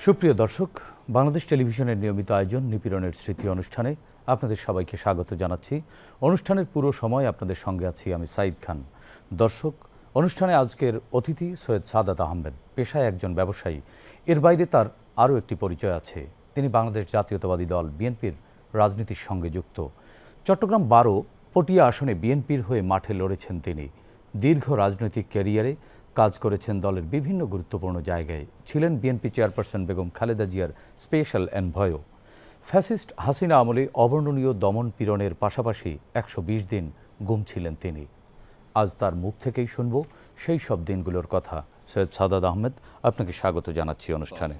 সুপ্রিয় দর্শক, বাংলাদেশ টেলিভিশনের নিয়মিত আয়োজন নিপীড়নের স্মৃতি অনুষ্ঠানে আপনাদের সবাইকে স্বাগত জানাচ্ছি। অনুষ্ঠানের পুরো সময় আপনাদের সঙ্গে আছি আমি সাইদ খান। দর্শক, অনুষ্ঠানে আজকের অতিথি সৈয়দ সাদাত আহমেদ পেশায় একজন ব্যবসায়ী। এর বাইরে তার আরও একটি পরিচয় আছে। তিনি বাংলাদেশ জাতীয়তাবাদী দল বিএনপির রাজনীতির সঙ্গে যুক্ত। চট্টগ্রাম 12 পটিয়া আসনে বিএনপির হয়ে মাঠে লড়েছেন তিনি। দীর্ঘ রাজনৈতিক ক্যারিয়ারে কাজ করেছেন দলের বিভিন্ন গুরুত্বপূর্ণ জায়গায়। ছিলেন বিএনপি চেয়ারপারসন বেগম খালেদা জিয়ার স্পেশাল এনভয়ও। ফ্যাসিস্ট হাসিনা আমলে অবর্ণনীয় দমন পীড়নের পাশাপাশি 120 দিন গুম ছিলেন তিনি। আজ তার মুখ থেকেই শুনব সেই সব দিনগুলোর কথা। সৈয়দ সাদাত আহমেদ, আপনাকে স্বাগত জানাচ্ছি অনুষ্ঠানে।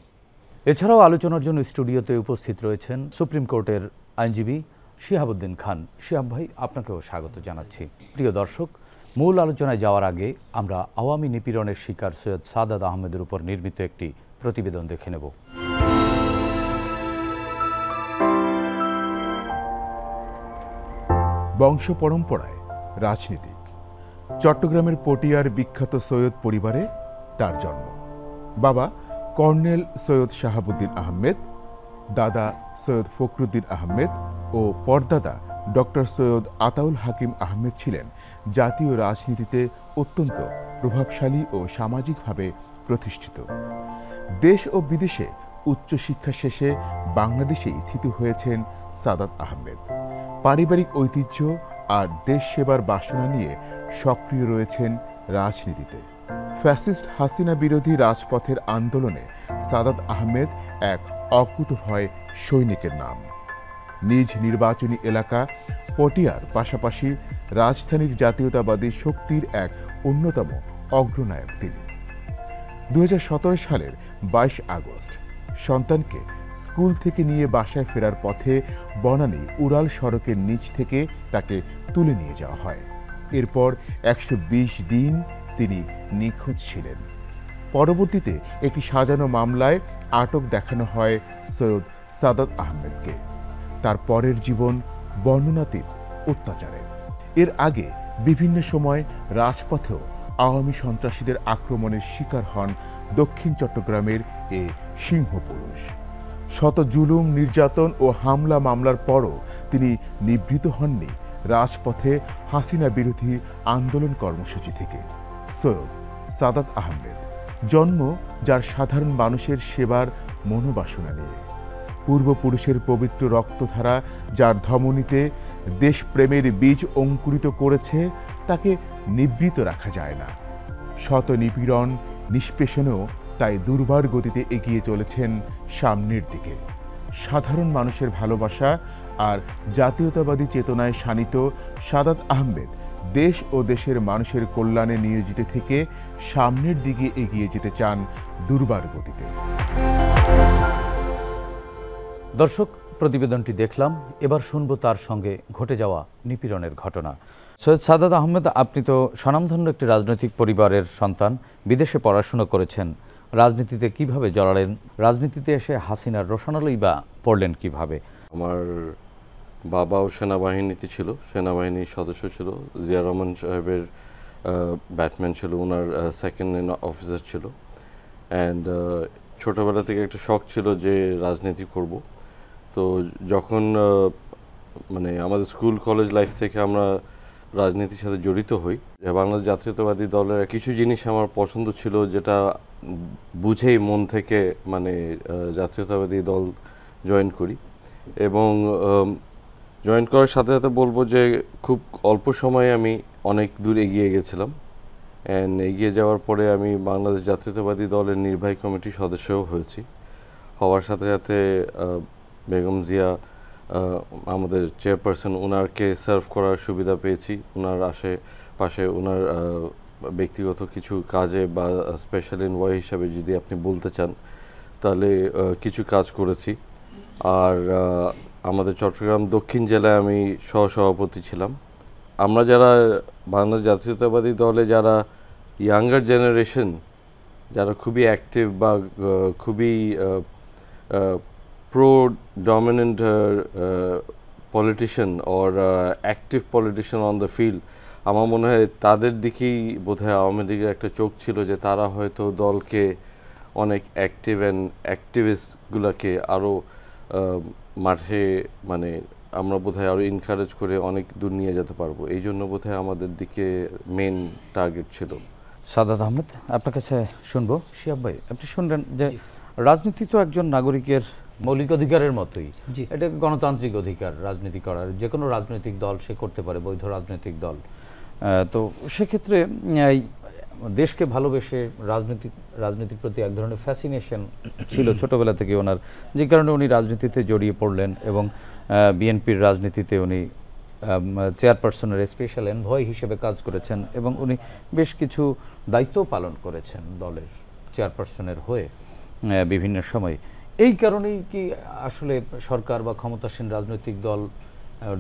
এছাড়াও আলোচনার জন্য স্টুডিওতে উপস্থিত রয়েছেন সুপ্রিম কোর্টের আইনজীবী শিহাবুদ্দিন খান। শিহাব ভাই, আপনাকেও স্বাগত জানাচ্ছি। প্রিয় দর্শক, মূল আলোচনায় যাওয়ার আগে আমরা আওয়ামী নিপীড়নের শিকার সৈয়দ সাদাত আহমেদের উপর নির্মিত একটি প্রতিবেদন দেখে নেব। বংশ পরম্পরায় রাজনীতিক। চট্টগ্রামের পটিয়ার বিখ্যাত সৈয়দ পরিবারে তার জন্ম। বাবা কর্নেল সৈয়দ শাহাবুদ্দিন আহমেদ, দাদা সৈয়দ ফখরুদ্দিন আহমেদ ও পরদাদা ডক্টর সৈয়দ আতাউল হাকিম আহমেদ ছিলেন জাতীয় রাজনীতিতে অত্যন্ত প্রভাবশালী ও সামাজিকভাবে প্রতিষ্ঠিত। দেশ ও বিদেশে উচ্চশিক্ষা শেষে বাংলাদেশেই থিত হয়েছেন সাদাত আহমেদ। পারিবারিক ঐতিহ্য আর দেশ সেবার বাসনা নিয়ে সক্রিয় রয়েছেন রাজনীতিতে। ফ্যাসিস্ট হাসিনা বিরোধী রাজপথের আন্দোলনে সাদাত আহমেদ এক অকুতভয় সৈনিকের নাম। নিজ নির্বাচনী এলাকা পটিয়ার পাশাপাশি রাজধানীর জাতীয়তাবাদী শক্তির এক অন্যতম অগ্রনায়ক তিনি। 2017 সালের 22 আগস্ট সন্তানকে স্কুল থেকে নিয়ে বাসায় ফেরার পথে বনানী উড়াল সড়কের নিচ থেকে তাকে তুলে নিয়ে যাওয়া হয়। এরপর 120 দিন তিনি নিখোঁজ ছিলেন। পরবর্তীতে একটি সাজানো মামলায় আটক দেখানো হয় সৈয়দ সাদাত আহমেদকে। তার পরের জীবন বর্ণনাতীত অত্যাচারের। এর আগে বিভিন্ন সময় রাজপথেও আওয়ামী সন্ত্রাসীদের আক্রমণের শিকার হন দক্ষিণ চট্টগ্রামের এ সিংহপুরুষ। শত জুলুম, নির্যাতন ও হামলা মামলার পরও তিনি নিবৃত হননি রাজপথে হাসিনা বিরোধী আন্দোলন কর্মসূচি থেকে। সৈয়দ সাদাত আহমেদ জন্ম যার সাধারণ মানুষের সেবার মনোবাসনা নিয়ে। পূর্বপুরুষের পবিত্র রক্তধারা যার ধমনীতে দেশপ্রেমের বীজ অঙ্কুরিত করেছে, তাকে নিবৃত রাখা যায় না। শত নিপীড়ন, নিষ্পেষণেও তাই দুর্বার গতিতে এগিয়ে চলেছেন সামনের দিকে। সাধারণ মানুষের ভালোবাসা আর জাতীয়তাবাদী চেতনায় শানিত সাদাত আহমেদ দেশ ও দেশের মানুষের কল্যাণে নিয়োজিত থেকে সামনের দিকে এগিয়ে যেতে চান দুর্বার গতিতে। দর্শক, প্রতিবেদনটি দেখলাম, এবার শুনব তার সঙ্গে ঘটে যাওয়া নিপীড়নের ঘটনা। সৈয়দ সাদাত আহমেদ, আপনি তো স্বনামধন্য একটি রাজনৈতিক পরিবারের সন্তান, বিদেশে পড়াশোনা করেছেন। রাজনীতিতে কিভাবে জড়ালেন? রাজনীতিতে এসে হাসিনার রোশনালই বা পড়লেন কিভাবে? আমার বাবাও সেনাবাহিনীতে ছিল, সেনাবাহিনীর সদস্য ছিল। জিয়া রহমান সাহেবের ব্যাটম্যান ছিল, ওনার সেকেন্ড অফিসার ছিল। অ্যান্ড ছোটোবেলা থেকে একটা শখ ছিল যে রাজনীতি করব। তো যখন মানে আমাদের স্কুল কলেজ লাইফ থেকে আমরা রাজনীতির সাথে জড়িত হই, বাংলাদেশ জাতীয়তাবাদী দলের কিছু জিনিস আমার পছন্দ ছিল, যেটা বুঝেই মন থেকে মানে জাতীয়তাবাদী দল জয়েন করি। এবং জয়েন করার সাথে সাথে বলবো যে খুব অল্প সময়ে আমি অনেক দূর এগিয়ে গেছিলাম। অ্যান্ড এগিয়ে যাওয়ার পরে আমি বাংলাদেশ জাতীয়তাবাদী দলের নির্বাহী কমিটির সদস্যও হয়েছি। হওয়ার সাথে সাথে বেগম জিয়া আমাদের চেয়ারপারসন, ওনারকে সার্ভ করার সুবিধা পেয়েছি। ওনার আশেপাশে ওনার ব্যক্তিগত কিছু কাজে বা স্পেশাল এনভয় হিসাবে যদি আপনি বলতে চান, তাহলে কিছু কাজ করেছি। আর আমাদের চট্টগ্রাম দক্ষিণ জেলায় আমি সহসভাপতি ছিলাম। আমরা যারা বাংলাদেশ জাতীয়তাবাদী দলে যারা ইয়াঙ্গার জেনারেশন, যারা খুবই অ্যাক্টিভ বা খুবই pro dominant politician or active politician on the field, আমার মনে হয় তাদের দিকেই বোধহয় আওয়ামী লীগের একটা চোখ ছিল যে তারা হয়তো দলকে অনেক অ্যাক্টিভ অ্যান্ড অ্যাক্টিভিস্টগুলোকে আরও মাঠে মানে আমরা বোধহয় আরও এনকারেজ করে অনেক দূর নিয়ে যেতে পারবো, এই জন্য বোধহয় আমাদের দিকে মেন টার্গেট ছিল। সাদাত আহমেদ, আপনার কাছে শুনবো। শিহাব ভাই, আপনি শুনলেন যে রাজনীতি তো একজন নাগরিকের মৌলিক অধিকারের মতোই, এটা গণতান্ত্রিক অধিকার রাজনীতি করার, যে কোনো রাজনৈতিক দল সে করতে পারে, বৈধ রাজনৈতিক দল। তো সেক্ষেত্রে দেশকে ভালোবেসে রাজনীতির প্রতি এক ধরনের ফ্যাসিনেশন ছিল ছোটবেলা থেকে ওনার, যে কারণে উনি রাজনীতিতে জড়িয়ে পড়লেন এবং বিএনপির রাজনীতিতে উনি চেয়ারপারসনের স্পেশাল এনভয় হিসেবে কাজ করেছেন এবং উনি বেশ কিছু দায়িত্ব পালন করেছেন দলের চেয়ারপারসনের হয়ে বিভিন্ন সময়। এই কারণেই কি আসলে সরকার বা ক্ষমতাসীন রাজনৈতিক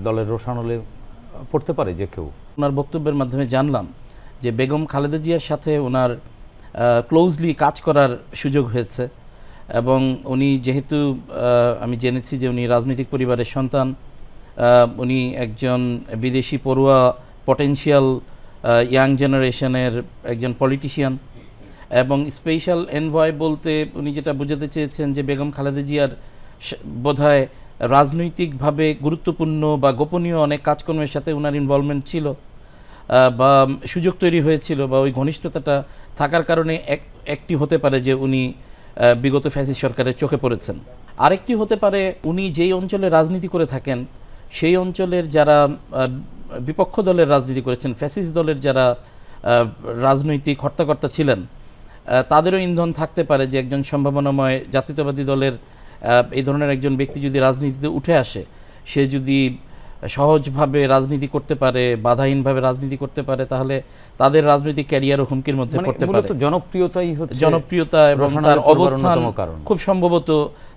দলের রোষানলে পড়তে পারে যে কেউ? ওনার বক্তব্যের মাধ্যমে জানলাম যে বেগম খালেদা জিয়ার সাথে ওনার ক্লোজলি কাজ করার সুযোগ হয়েছে এবং উনি যেহেতু আমি জেনেছি যে উনি রাজনৈতিক পরিবারের সন্তান, উনি একজন বিদেশি পড়ুয়া পটেনশিয়াল ইয়াং জেনারেশনের একজন পলিটিশিয়ান এবং স্পেশাল এনভয় বলতে উনি যেটা বোঝাতে চেয়েছেন যে বেগম খালেদা জিয়ার বোধহয় রাজনৈতিকভাবে গুরুত্বপূর্ণ বা গোপনীয় অনেক কাজকর্মের সাথে ওনার ইনভলভমেন্ট ছিল বা সুযোগ তৈরি হয়েছিল বা ওই ঘনিষ্ঠতাটা থাকার কারণে একটি হতে পারে যে উনি বিগত ফ্যাসিস্ট সরকারের চোখে পড়েছেন। আরেকটি হতে পারে উনি যেই অঞ্চলে রাজনীতি করে থাকেন সেই অঞ্চলের যারা বিপক্ষ দলের রাজনীতি করেছেন, ফ্যাসিস্ট দলের যারা রাজনৈতিক হর্তাকর্তা ছিলেন, তাদেরও ইন্ধন থাকতে পারে যে একজন সম্ভাবনাময় জাতীয়তাবাদী দলের এই ধরনের একজন ব্যক্তি যদি রাজনীতিতে উঠে আসে, সে যদি সহজভাবে রাজনীতি করতে পারে, বাধাহীনভাবে রাজনীতি করতে পারে, তাহলে তাদের রাজনৈতিক ক্যারিয়ারও হুমকির মধ্যে পড়তে পারে। জনপ্রিয়তা এবং তার অবস্থান খুব সম্ভবত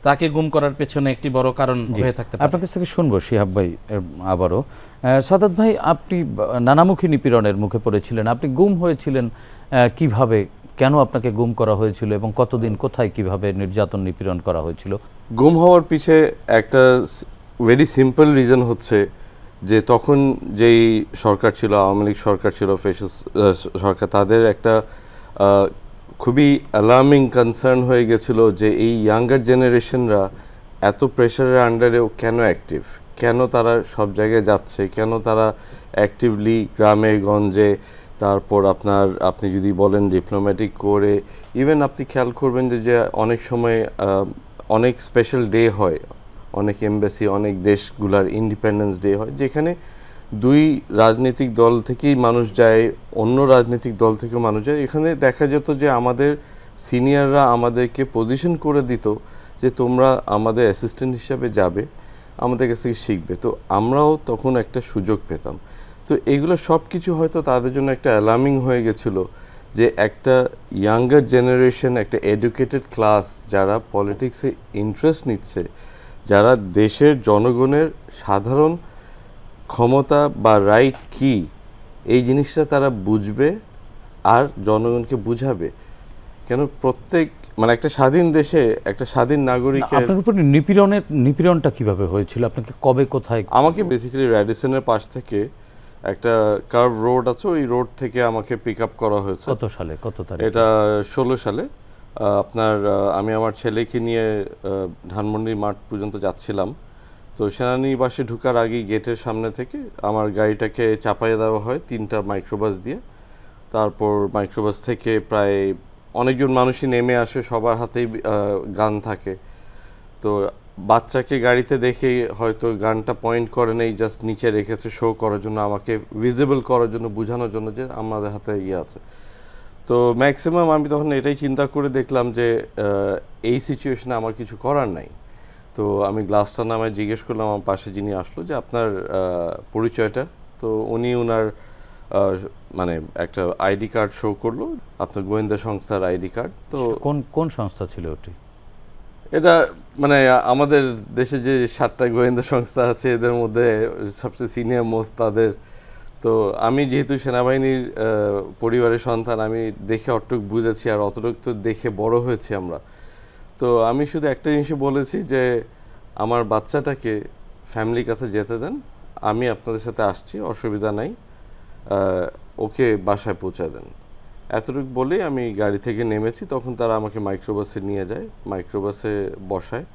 তাকে গুম করার পেছনে একটি বড় কারণ হয়ে থাকতে পারে। আপনার কাছ থেকে শুনবো শিহাব ভাই আবারও। সাদাত ভাই, আপনি নানামুখী নিপীড়নের মুখে পড়েছিলেন, আপনি গুম হয়েছিলেন কিভাবে, কেন আপনাকে গুম করা হয়েছিল এবং কতদিন কোথায় কিভাবে নির্যাতন নিপীড়ন করা হয়েছিল? গুম হওয়ার পিছে একটা ভেরি সিম্পল রিজন হচ্ছে যে তখন যেই সরকার ছিল, আওয়ামী লীগ সরকার ছিল, ফ্যাসিস্ট সরকার, তাদের একটা খুবই অ্যালার্মিং কনসার্ন হয়ে গেছিল যে এই ইয়াঙ্গার জেনারেশনরা এত প্রেশারের আন্ডারেও কেন অ্যাক্টিভ, কেন তারা সব জায়গায় যাচ্ছে, কেন তারা অ্যাক্টিভলি গ্রামে গঞ্জে, তারপর আপনি যদি বলেন ডিপ্লোম্যাটিক করে, ইভেন আপনি খেয়াল করবেন যে অনেক সময় অনেক স্পেশাল ডে হয়, অনেক এমবাসি, অনেক দেশগুলার ইন্ডিপেন্ডেন্স ডে হয়, যেখানে দুই রাজনৈতিক দল থেকেই মানুষ যায়, অন্য রাজনৈতিক দল থেকেও মানুষ যায়। এখানে দেখা যেত যে আমাদের সিনিয়ররা আমাদেরকে পজিশন করে দিত যে তোমরা আমাদের অ্যাসিস্ট্যান্ট হিসাবে যাবে, আমাদের কাছ থেকে শিখবে। তো আমরাও তখন একটা সুযোগ পেতাম। তো এগুলো সব কিছু হয়তো তাদের জন্য একটা অ্যালার্মিং হয়ে গেছিলো যে একটা ইয়াঙ্গার জেনারেশন, একটা এডুকেটেড ক্লাস যারা পলিটিক্সে ইন্টারেস্ট নিচ্ছে, যারা দেশের জনগণের সাধারণ ক্ষমতা বা রাইট কি এই জিনিসটা তারা বুঝবে আর জনগণকে বুঝাবে। কেন প্রত্যেক মানে একটা স্বাধীন দেশে একটা স্বাধীন নাগরিকের আপনার উপর নিপীড়নটা কিভাবে হয়েছিল, আপনাকে কবে কোথায়? আমাকে বেসিক্যালি র্যাডিসনের পাশ থেকে একটা কার্ভ রোড আছে, ওই রোড থেকে আমাকে পিক আপ করা হয়েছে। কত সালে, কত তারিখ? এটা 16 সালে। আমি আমার ছেলেকে নিয়ে ধানমন্ডি মাঠ পর্যন্ত যাচ্ছিলাম। তো সেনানিবাসে ঢোকার আগেই গেটের সামনে থেকে আমার গাড়িটাকে চাপাইয়ে দেওয়া হয় 3টা মাইক্রোবাস দিয়ে। তারপর মাইক্রোবাস থেকে প্রায় অনেকজন মানুষই নেমে আসে, সবার হাতেই গান থাকে। তো বাচ্চাকে গাড়িতে দেখে হয়তো গানটা পয়েন্ট করে নেই, জাস্ট নিচে রেখেছে শো করার জন্য, আমাকে ভিজিবল করার জন্য, বোঝানোর জন্য যে আমাদের হাতে ইয়ে আছে। তো ম্যাক্সিমাম আমি তখন এটাই চিন্তা করে দেখলাম যে এই সিচুয়েশনে আমার কিছু করার নাই। তো আমি গ্লাসটা নামায় জিজ্ঞেস করলাম আমার পাশে যিনি আসলো যে আপনার পরিচয়টা। তো উনি ওনার মানে একটা আইডি কার্ড শো করলো, আপনার গোয়েন্দা সংস্থার আইডি কার্ড। তো কোন সংস্থা ছিল ওটি? এটা মানে আমাদের দেশে যে 7টা গোয়েন্দা সংস্থা আছে এদের মধ্যে সবচেয়ে সিনিয়র মোস্ট তাদের। তো আমি যেহেতু সেনাবাহিনীর পরিবারের সন্তান, আমি দেখে অতটুক বুঝেছি আর অতটুক তো দেখে বড় হয়েছি আমরা। তো আমি শুধু একটা জিনিসই বলেছি যে আমার বাচ্চাটাকে ফ্যামিলির কাছে যেতে দেন, আমি আপনাদের সাথে আসছি, অসুবিধা নাই, ওকে বাসায় পৌঁছে দেন। এতটুকু বলেই আমি গাড়ি থেকে নেমেছি। তখন তারা আমাকে মাইক্রোবাসে নিয়ে যায়, মাইক্রোবাসে বসায়।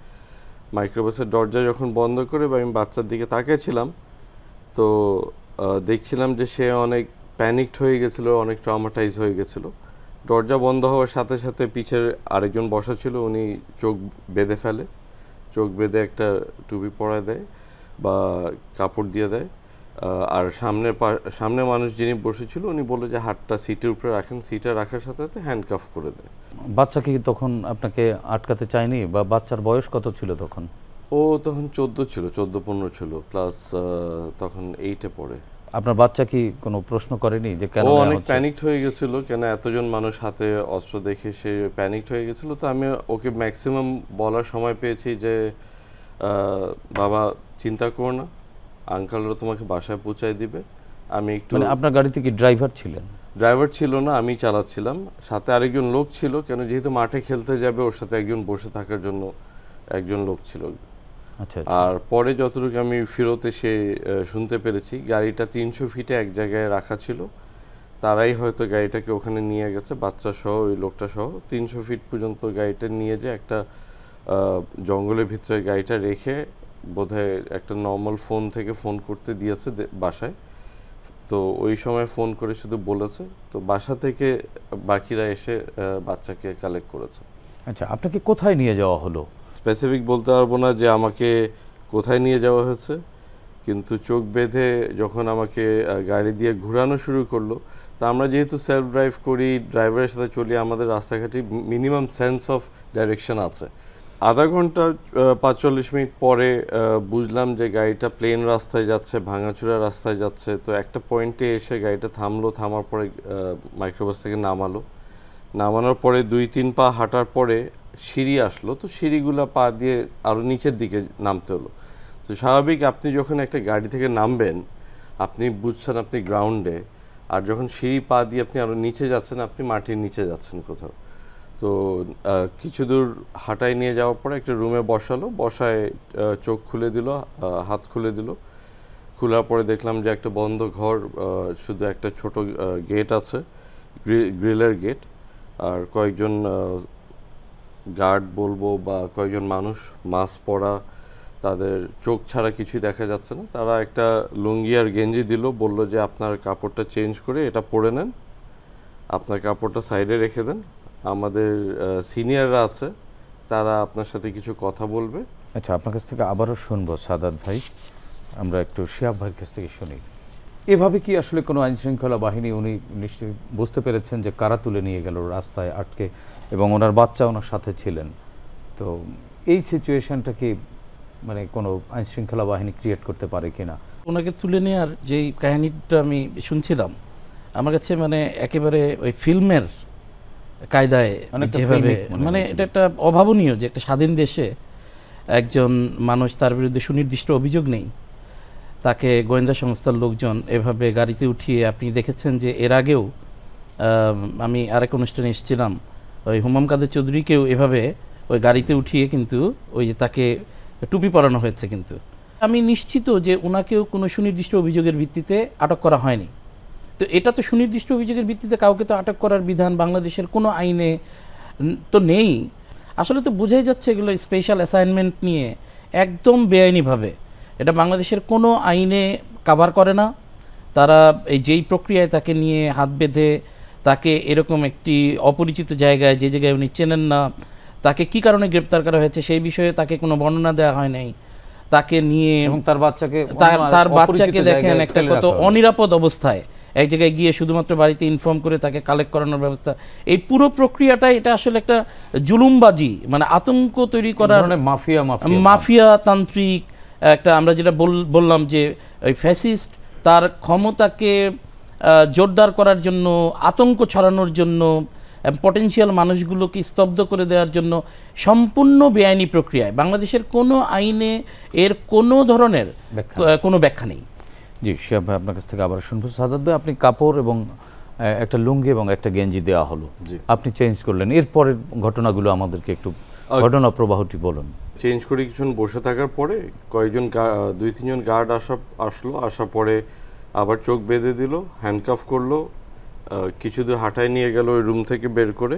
মাইক্রোবাসের দরজা যখন বন্ধ করে বা আমি বাচ্চার দিকে তাকিয়েছিলাম, তো দেখছিলাম যে সে অনেক প্যানিকড হয়ে গেছিলো, অনেক ট্রমাটাইজ হয়ে গেছিলো। দরজা বন্ধ হওয়ার সাথে সাথে পিছের আরেকজন বসা ছিল, উনি চোখ বেঁধে ফেলে, চোখ বেঁধে একটা টুপি পরায় দেয় বা কাপড় দিয়ে দেয়। আর সামনে মানুষ যিনি বসেছিল উনি বললো যে হাতটা সিটের উপরে রাখেন, সিটে রাখার সাথে সাথে হ্যান্ডকাফ করে দেয়। বাচ্চাকে কি তখন আপনাকে আটকাতে চায়নি, বা বাচ্চার বয়স কত ছিল তখন? ও তখন 14 ছিল, 14-15 ছিল, প্লাস তখন 8-এ পড়ে। আপনার বাচ্চা কি কোনো প্রশ্ন করেনি যে কেন? ও অনেক প্যানিকড হয়ে গেছিল, কেন এতজন মানুষ হাতে অস্ত্র দেখে সে প্যানিকড হয়ে গেছিল। তো আমি ওকে ম্যাক্সিমাম বলার সময় পেয়েছি যে বাবা চিন্তা করো না, আঙ্কেলরা তোমাকে বাসায় পৌঁছায় দিবে। আমি একটু, মানে আপনার গাড়িতে কি ড্রাইভার ছিলেন? ড্রাইভার ছিল না, আমি চালাচ্ছিলাম, সাথে আরেকজন লোক ছিল, কেন যেহেতু মাঠে খেলতে যাবে ওর সাথে একজন বসে থাকার জন্য একজন লোক ছিল। আচ্ছা। আর পরে যতটুকু আমি ফেরত এসে শুনতে পেরেছি, গাড়িটা 300 ফিটে এক জায়গায় রাখা ছিল, তারাই হয়তো গাড়িটাকে ওখানে নিয়ে গেছে, বাচ্চা সহ ওই লোকটা সহ। 300 ফিট পর্যন্ত গাড়িটা নিয়ে যে একটা জঙ্গলের ভিতরে গাড়িটা রেখে বোধহয় একটা নর্মাল ফোন থেকে ফোন করতে দিয়েছে বাসায়। তো ওই সময় ফোন করে শুধু বলেছে, তো বাসা থেকে বাকিরা এসে বাচ্চাকে কালেক্ট করেছে। আচ্ছা, আপনাকে কোথায় নিয়ে যাওয়া হলো? স্পেসিফিক বলতে পারবো না যে আমাকে কোথায় নিয়ে যাওয়া হয়েছে, কিন্তু চোখ বেঁধে যখন আমাকে গাড়ি দিয়ে ঘোরানো শুরু করলো, তা আমরা যেহেতু সেলফ ড্রাইভ করি, ড্রাইভারের সাথে চলি, আমাদের রাস্তাঘাটে মিনিমাম সেন্স অফ ডাইরেকশন আছে। আধা ঘন্টা 45 মিনিট পরে বুঝলাম যে গাড়িটা প্লেন রাস্তায় যাচ্ছে, ভাঙাচুরা রাস্তায় যাচ্ছে। তো একটা পয়েন্টে এসে গাড়িটা থামলো, থামার পরে মাইক্রোবাস থেকে নামানোর পরে 2-3 পা হাঁটার পরে সিঁড়ি আসলো। তো সিঁড়িগুলা পা দিয়ে আরও নিচের দিকে নামতে হলো। তো স্বাভাবিক, আপনি যখন একটা গাড়ি থেকে নামবেন আপনি বুঝছেন আপনি গ্রাউন্ডে, আর যখন সিঁড়ি পা দিয়ে আপনি আরও নিচে যাচ্ছেন আপনি মাটির নিচে যাচ্ছেন কোথাও। তো কিছু দূর হাঁটায় নিয়ে যাওয়ার পরে একটা রুমে বসালো, বসায় চোখ খুলে দিল, হাত খুলে দিল। খোলার পরে দেখলাম যে একটা বন্ধ ঘর, শুধু একটা ছোট গেট আছে, গ্রিলের গেট, আর কয়েকজন গার্ড বলবো বা কয়েকজন মানুষ, মাস্ক পরা, তাদের চোখ ছাড়া কিছুই দেখা যাচ্ছে না। তারা একটা লুঙ্গি আর গেঞ্জি দিল, বলল যে আপনার কাপড়টা চেঞ্জ করে এটা পরে নেন, আপনার কাপড়টা সাইডে রেখে দেন, আমাদের সিনিয়ররা আছে, তারা আপনার সাথে কিছু কথা বলবে। আচ্ছা, আপনার কাছ থেকে আবারও শুনবো সাদাত ভাই, আমরা একটু শিহাব ভাইয়ের কাছ থেকে শুনি। এভাবে কি আসলে কোনো আইনশৃঙ্খলা বাহিনী, উনি নিশ্চয়ই বুঝতে পেরেছেন যে কারা তুলে নিয়ে গেল রাস্তায় আটকে, এবং ওনার বাচ্চা ওনার সাথে ছিলেন, তো এই সিচুয়েশনটা কি মানে কোনো আইনশৃঙ্খলা বাহিনী ক্রিয়েট করতে পারে কিনা? ওনাকে তুলে নেওয়ার যেই কাহিনীটা আমি শুনছিলাম, আমার কাছে মানে একেবারে ওই ফিল্মের কায়দায় যেভাবে, মানে এটা একটা অভাবনীয় যে একটা স্বাধীন দেশে একজন মানুষ, তার বিরুদ্ধে সুনির্দিষ্ট অভিযোগ নেই, তাকে গোয়েন্দা সংস্থার লোকজন এভাবে গাড়িতে উঠিয়ে, আপনি দেখেছেন যে এর আগেও আমি আরেক অনুষ্ঠানে এসেছিলাম, ওই হুমাম কাদের চৌধুরীকেও এভাবে ওই গাড়িতে উঠিয়ে কিন্তু ওই যে তাকে টুপি পরানো হয়েছে। কিন্তু আমি নিশ্চিত যে ওনাকেও কোনো সুনির্দিষ্ট অভিযোগের ভিত্তিতে আটক করা হয়নি। তো এটা তো সুনির্দিষ্ট অভিযোগের ভিত্তিতে কাউকে তো আটক করার বিধান বাংলাদেশের কোনো আইনে তো নেই। আসলে তো বোঝাই যাচ্ছে এগুলো স্পেশাল অ্যাসাইনমেন্ট নিয়ে একদম বেআইনিভাবে, এটা বাংলাদেশের কোনো আইনে কাভার করে না। তারা এই যেই প্রক্রিয়ায় তাকে নিয়ে হাত বেঁধে তাকে এরকম একটি অপরিচিত জায়গায়, যে জায়গায় উনি চেনেন না, তাকে কি কারণে গ্রেপ্তার করা হয়েছে সেই বিষয়ে তাকে কোনো বর্ণনা দেওয়া হয় নাই। তাকে নিয়ে এবং তার বাচ্চাকে দেখেন একটা কত অনিরাপদ অবস্থায় এক জায়গায় গিয়ে শুধুমাত্র বাড়িতে ইনফর্ম করে তাকে কালেক্ট করানোর ব্যবস্থা, এই পুরো প্রক্রিয়াটাই এটা আসলে একটা জুলুমবাজি, মানে আতঙ্ক তৈরি করার মাফিয়া তান্ত্রিক একটা, আমরা যেটা বললাম যে ওই ফ্যাসিস্ট তার ক্ষমতাকে জোরদার করার জন্য, আতঙ্ক ছড়ানোর জন্য, পটেনশিয়াল মানুষগুলোকে স্তব্ধ করে দেওয়ার জন্য সম্পূর্ণ বেআইনি প্রক্রিয়ায় বাংলাদেশের কোনো আইনে এর কোনো ধরনের কোনো ব্যাখ্যা নেই। জি শিহাব ভাই, আপনার কাছ থেকে আবার শুনবো। সাদাত ভাই, আপনি কাপড় এবং একটা লুঙ্গি এবং একটা গেঞ্জি দেওয়া হলো, আপনি চেঞ্জ করলেন, এরপরের ঘটনাগুলো আমাদেরকে একটু ঘটনা প্রবাহটি বলুন। চেঞ্জ করে কিছুক্ষণ বসে থাকার পরে কয়েকজন 2-3 জন গার্ড আসার পরে আবার চোখ বেঁধে দিল, হ্যান্ডকাফ করলো, কিছু দূর হাঁটায় নিয়ে গেল ওই রুম থেকে বের করে।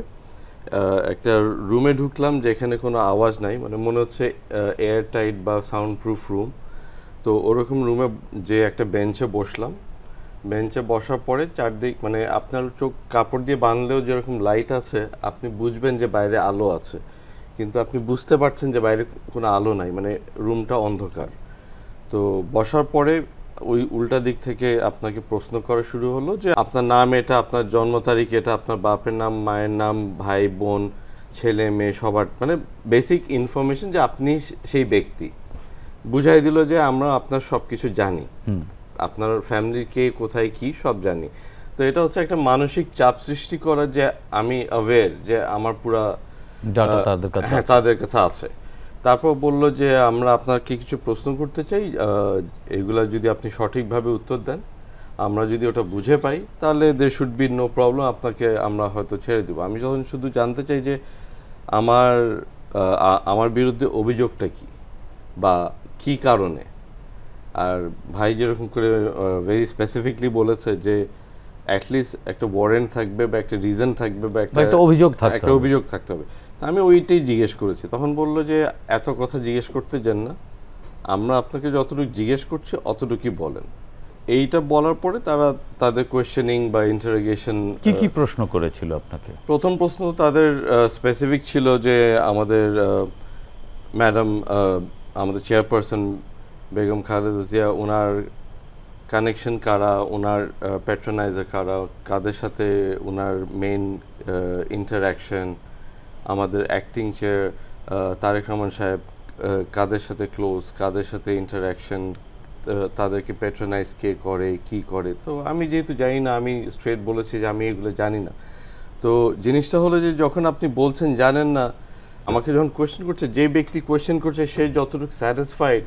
একটা রুমে ঢুকলাম যেখানে কোনো আওয়াজ নাই, মানে মনে হচ্ছে এয়ার টাইট বা সাউন্ড প্রুফ রুম। তো ওরকম রুমে যে একটা বেঞ্চে বসলাম। বেঞ্চে বসার পরে চারদিক, মানে আপনার চোখ কাপড় দিয়ে বাঁধলেও যেরকম লাইট আছে আপনি বুঝবেন যে বাইরে আলো আছে, কিন্তু আপনি বুঝতে পারছেন যে বাইরে কোনো আলো নাই, মানে রুমটা অন্ধকার। তো বসার পরে ওই উল্টা দিক থেকে আপনাকে প্রশ্ন করা শুরু হলো যে আপনার নাম এটা, আপনার জন্ম তারিখ এটা, আপনার বাপের নাম, মায়ের নাম, ভাই বোন, ছেলে মেয়ে সবার, মানে বেসিক ইনফরমেশন যে আপনি সেই ব্যক্তি। বুঝাই দিল যে আমরা আপনার সব কিছু জানি, আপনার ফ্যামিলির কে কোথায় কি সব জানি। তো এটা হচ্ছে একটা মানসিক চাপ সৃষ্টি করা যে আমি অ্যাওয়্যার যে আমার পুরা ডাটা তাদের কাছে আছে। তাদের কাছে আছে। তারপর বলল যে আমরা আপনাকে কিছু প্রশ্ন করতে চাই, এগুলা যদি আপনি সঠিকভাবে উত্তর দেন, আমরা যদি ওটা বুঝে পাই তাহলে they should be no problem, আপনাকে আমরা হয়তো ছেড়ে দেবো। আমি যখন শুধু জানতে চাই যে আমার বিরুদ্ধে অভিযোগটা কি বা কি কারণে। আর ভাই যেরকম করে ভেরি স্পেসিফিকলি বলেছে যে অ্যাটলিস্ট একটা ওয়ারেন্ট থাকবে বা একটা রিজন থাকবে বা একটা অভিযোগ থাকবে, একটা অভিযোগ থাকতে হবে। তা আমি ওইটাই জিজ্ঞেস করেছি। তখন বললো যে এত কথা জিজ্ঞেস করতে যান না, আমরা আপনাকে যতটুকু জিজ্ঞেস করছি অতটুকুই বলেন। এইটা বলার পরে তারা তাদের কোয়েশ্চেনিং বা ইন্টারোগেশন। কি কি প্রশ্ন করেছিল আপনাকে? প্রথম প্রশ্ন তাদের স্পেসিফিক ছিল যে আমাদের ম্যাডাম, আমাদের চেয়ারপারসন বেগম খালেদা জিয়া, ওনার কানেকশন কারা, ওনার প্যাট্রোনাইজার কারা, কাদের সাথে ওনার মেইন ইন্টারাকশন, আমাদের অ্যাক্টিং চেয়ার তারেক রহমান সাহেব কাদের সাথে ক্লোজ, কাদের সাথে ইন্টারাকশন, তাদেরকে প্যাট্রোনাইজ কে করে কি করে। তো আমি যেহেতু জানি না, আমি স্ট্রেট বলেছি যে আমি এগুলো জানি না। তো জিনিসটা হলো যে যখন আপনি বলছেন জানেন না, আমাকে যখন কোয়েশ্চেন করছে, যে ব্যক্তি কোয়েশ্চেন করছে সে যতটুকু স্যাটিসফাইড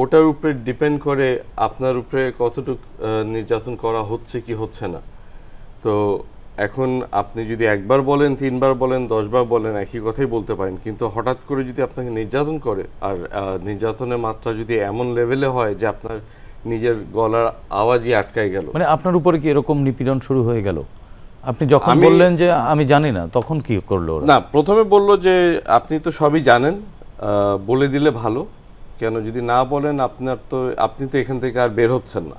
ওটার উপরে ডিপেন্ড করে আপনার উপরে কতটুকু নির্যাতন করা হচ্ছে কি হচ্ছে না। তো এখন আপনি যদি একবার বলেন, 3 বার বলেন, 10 বার বলেন, একই কথাই বলতে পারেন, কিন্তু হঠাৎ করে যদি আপনাকে নির্যাতন করে, আর নির্যাতনের মাত্রা যদি এমন লেভেলে হয় যে আপনার নিজের গলার আওয়াজই আটকায় গেল। মানে আপনার উপরে কি এরকম নিপীড়ন শুরু হয়ে গেল? আপনি যখন বললেন যে আমি জানি না, তখন কি করলো ওরা? না, প্রথমে বলল যে আপনি তো সবই জানেন, বলে দিলে ভালো, কেন যদি না বলেন আপনি তো এখান থেকে আর বের হচ্ছেন না,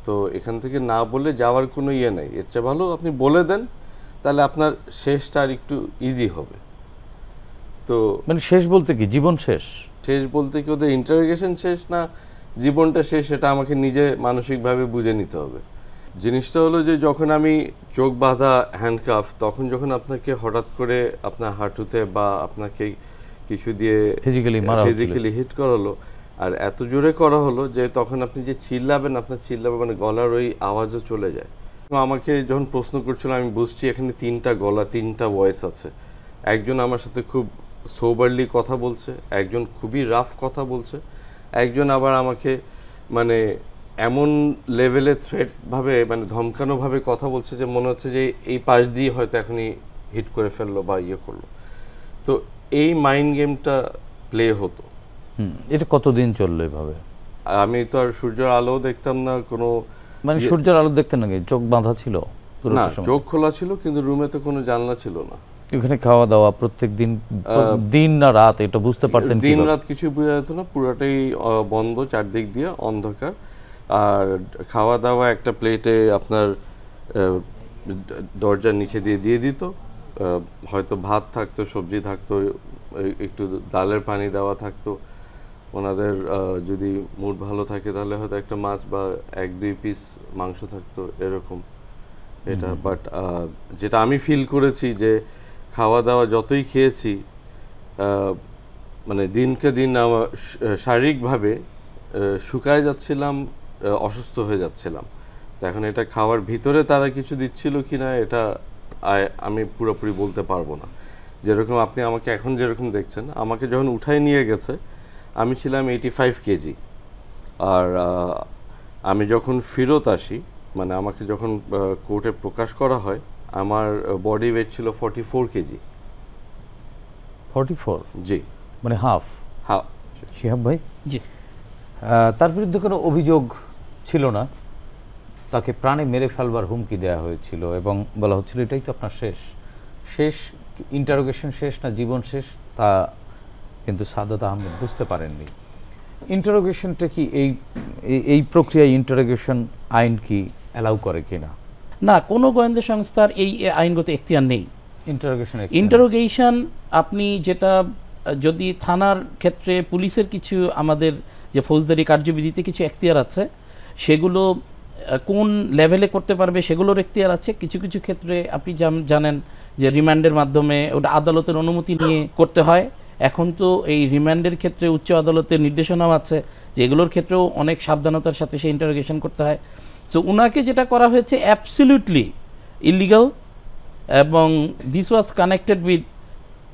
তো এখান থেকে না বলে যাওয়ার কোনো ইয়ে নেই, এর চেয়ে ভালো আপনি বলে দেন, তাহলে আপনার শেষটা আর একটু ইজি হবে। তো মানে শেষ বলতে কি জীবন শেষ? শেষ বলতে কি ওদের ইন্টারোগেশন শেষ না জীবনটা শেষ, সেটা আমাকে নিজে মানসিকভাবে বুঝে নিতে হবে। জিনিসটা হলো যে যখন আমি চোখ বাঁধা হ্যান্ডকাফ, তখন যখন আপনাকে হঠাৎ করে আপনার হাঁটুতে বা আপনাকে কিছু দিয়ে ফিজিক্যালি হিট করালো, আর এত জোরে করা হলো যে তখন আপনি যে চিল্লাবেন, আপনার চিল্লাবেন মানে গলার ওই আওয়াজও চলে যায়। আমাকে যখন প্রশ্ন করছিল আমি বুঝছি এখানে 3টা গলা, 3টা ভয়েস আছে। একজন আমার সাথে খুব সোবারলি কথা বলছে, একজন খুবই রাফ কথা বলছে, একজন আবার আমাকে মানে এমন লেভেলে থ্রেট ভাবে, মানে ধমকানো ভাবে কথা বলছে যে মনে হচ্ছে যে এই পাশ দিয়ে হয়তো এখনই হিট করে ফেললো বা ইয়ে করলো। তো এই মাইন্ড গেমটা প্লে হতো। এটা কতদিন চললো এভাবে? আমি তো আর সূর্যের আলো দেখতাম না কোনো, মানে সূর্যের আলো দেখতেন নাকি? চোখ বাঁধা ছিল? না, চোখ খোলা ছিল, কিন্তু রুমে তো কোনো জানলা ছিল না। এখানে খাওয়া দাওয়া প্রত্যেক দিন, দিন না রাত, এটা বুঝতে পারতেন? দিন রাত কিছু বোঝা যেত না, পুরোটাই বন্ধ, চারদিক দিয়ে অন্ধকার। আর খাওয়া দাওয়া একটা প্লেটে আপনার দরজার নিচে দিয়ে দিত, হয়তো ভাত থাকতো, সবজি থাকতো, একটু ডালের পানি দেওয়া থাকতো। ওনাদের যদি মুড ভালো থাকে তাহলে হয়তো একটা মাছ বা 1-2 পিস মাংস থাকতো, এরকম এটা। বাট যেটা আমি ফিল করেছি যে খাওয়া দাওয়া যতই খেয়েছি, মানে দিনকে দিন আমার শারীরিকভাবে শুকায় যাচ্ছিলাম, অসুস্থ হয়ে যাচ্ছিলাম। তো এখন এটা খাওয়ার ভিতরে তারা কিছু দিচ্ছিল কিনা এটা আমি পুরোপুরি বলতে পারবো না। যেরকম আপনি আমাকে এখন যেরকম দেখছেন, আমাকে যখন উঠায় নিয়ে গেছে আমি ছিলাম 85 কেজি, আর আমি যখন ফেরত আসি, মানে আমাকে যখন কোর্টে প্রকাশ করা হয়, আমার বডি ওয়েট ছিল 44 কেজি। 44? জি, মানে হাফ। শিহাব ভাই? জি। তার বিরুদ্ধে কোনো অভিযোগ ছিল না, তাকে প্রাণে মেরে ফেলবার হুমকি দেওয়া হয়েছিল এবং বলা হচ্ছিল এটাই তো আপনার শেষ ইন্টারোগেশন শেষ না জীবন শেষ, তা কিন্তু সাদাত আহমেদ বুঝতে পারেননি। ইন্টারোগেশনটা কি এই প্রক্রিয়ায় ইন্টারোগেশন আইন কি অ্যালাউ করে কিনা? না, কোনো গোয়েন্দা সংস্থার এই আইনগত এখতিয়ার নেই। ইন্টারোগেশন আপনি যেটা যদি থানার ক্ষেত্রে পুলিশের কিছু আমাদের যে ফৌজদারি কার্যবিধিতে কিছু এখতিয়ার আছে, সেগুলো কোন লেভেলে করতে পারবে সেগুলোর এখতিয়ার আছে। কিছু কিছু ক্ষেত্রে আপনি জানেন যে রিমান্ডের মাধ্যমে ওটা আদালতের অনুমতি নিয়ে করতে হয়। এখন তো এই রিমান্ডের ক্ষেত্রে উচ্চ আদালতের নির্দেশনাও আছে যে এগুলোর ক্ষেত্রেও অনেক সাবধানতার সাথে সেই ইন্টারোগেশন করতে হয়। সো উনাকে যেটা করা হয়েছে অ্যাবসলিউটলি ইলিগাল, এবং this was connected with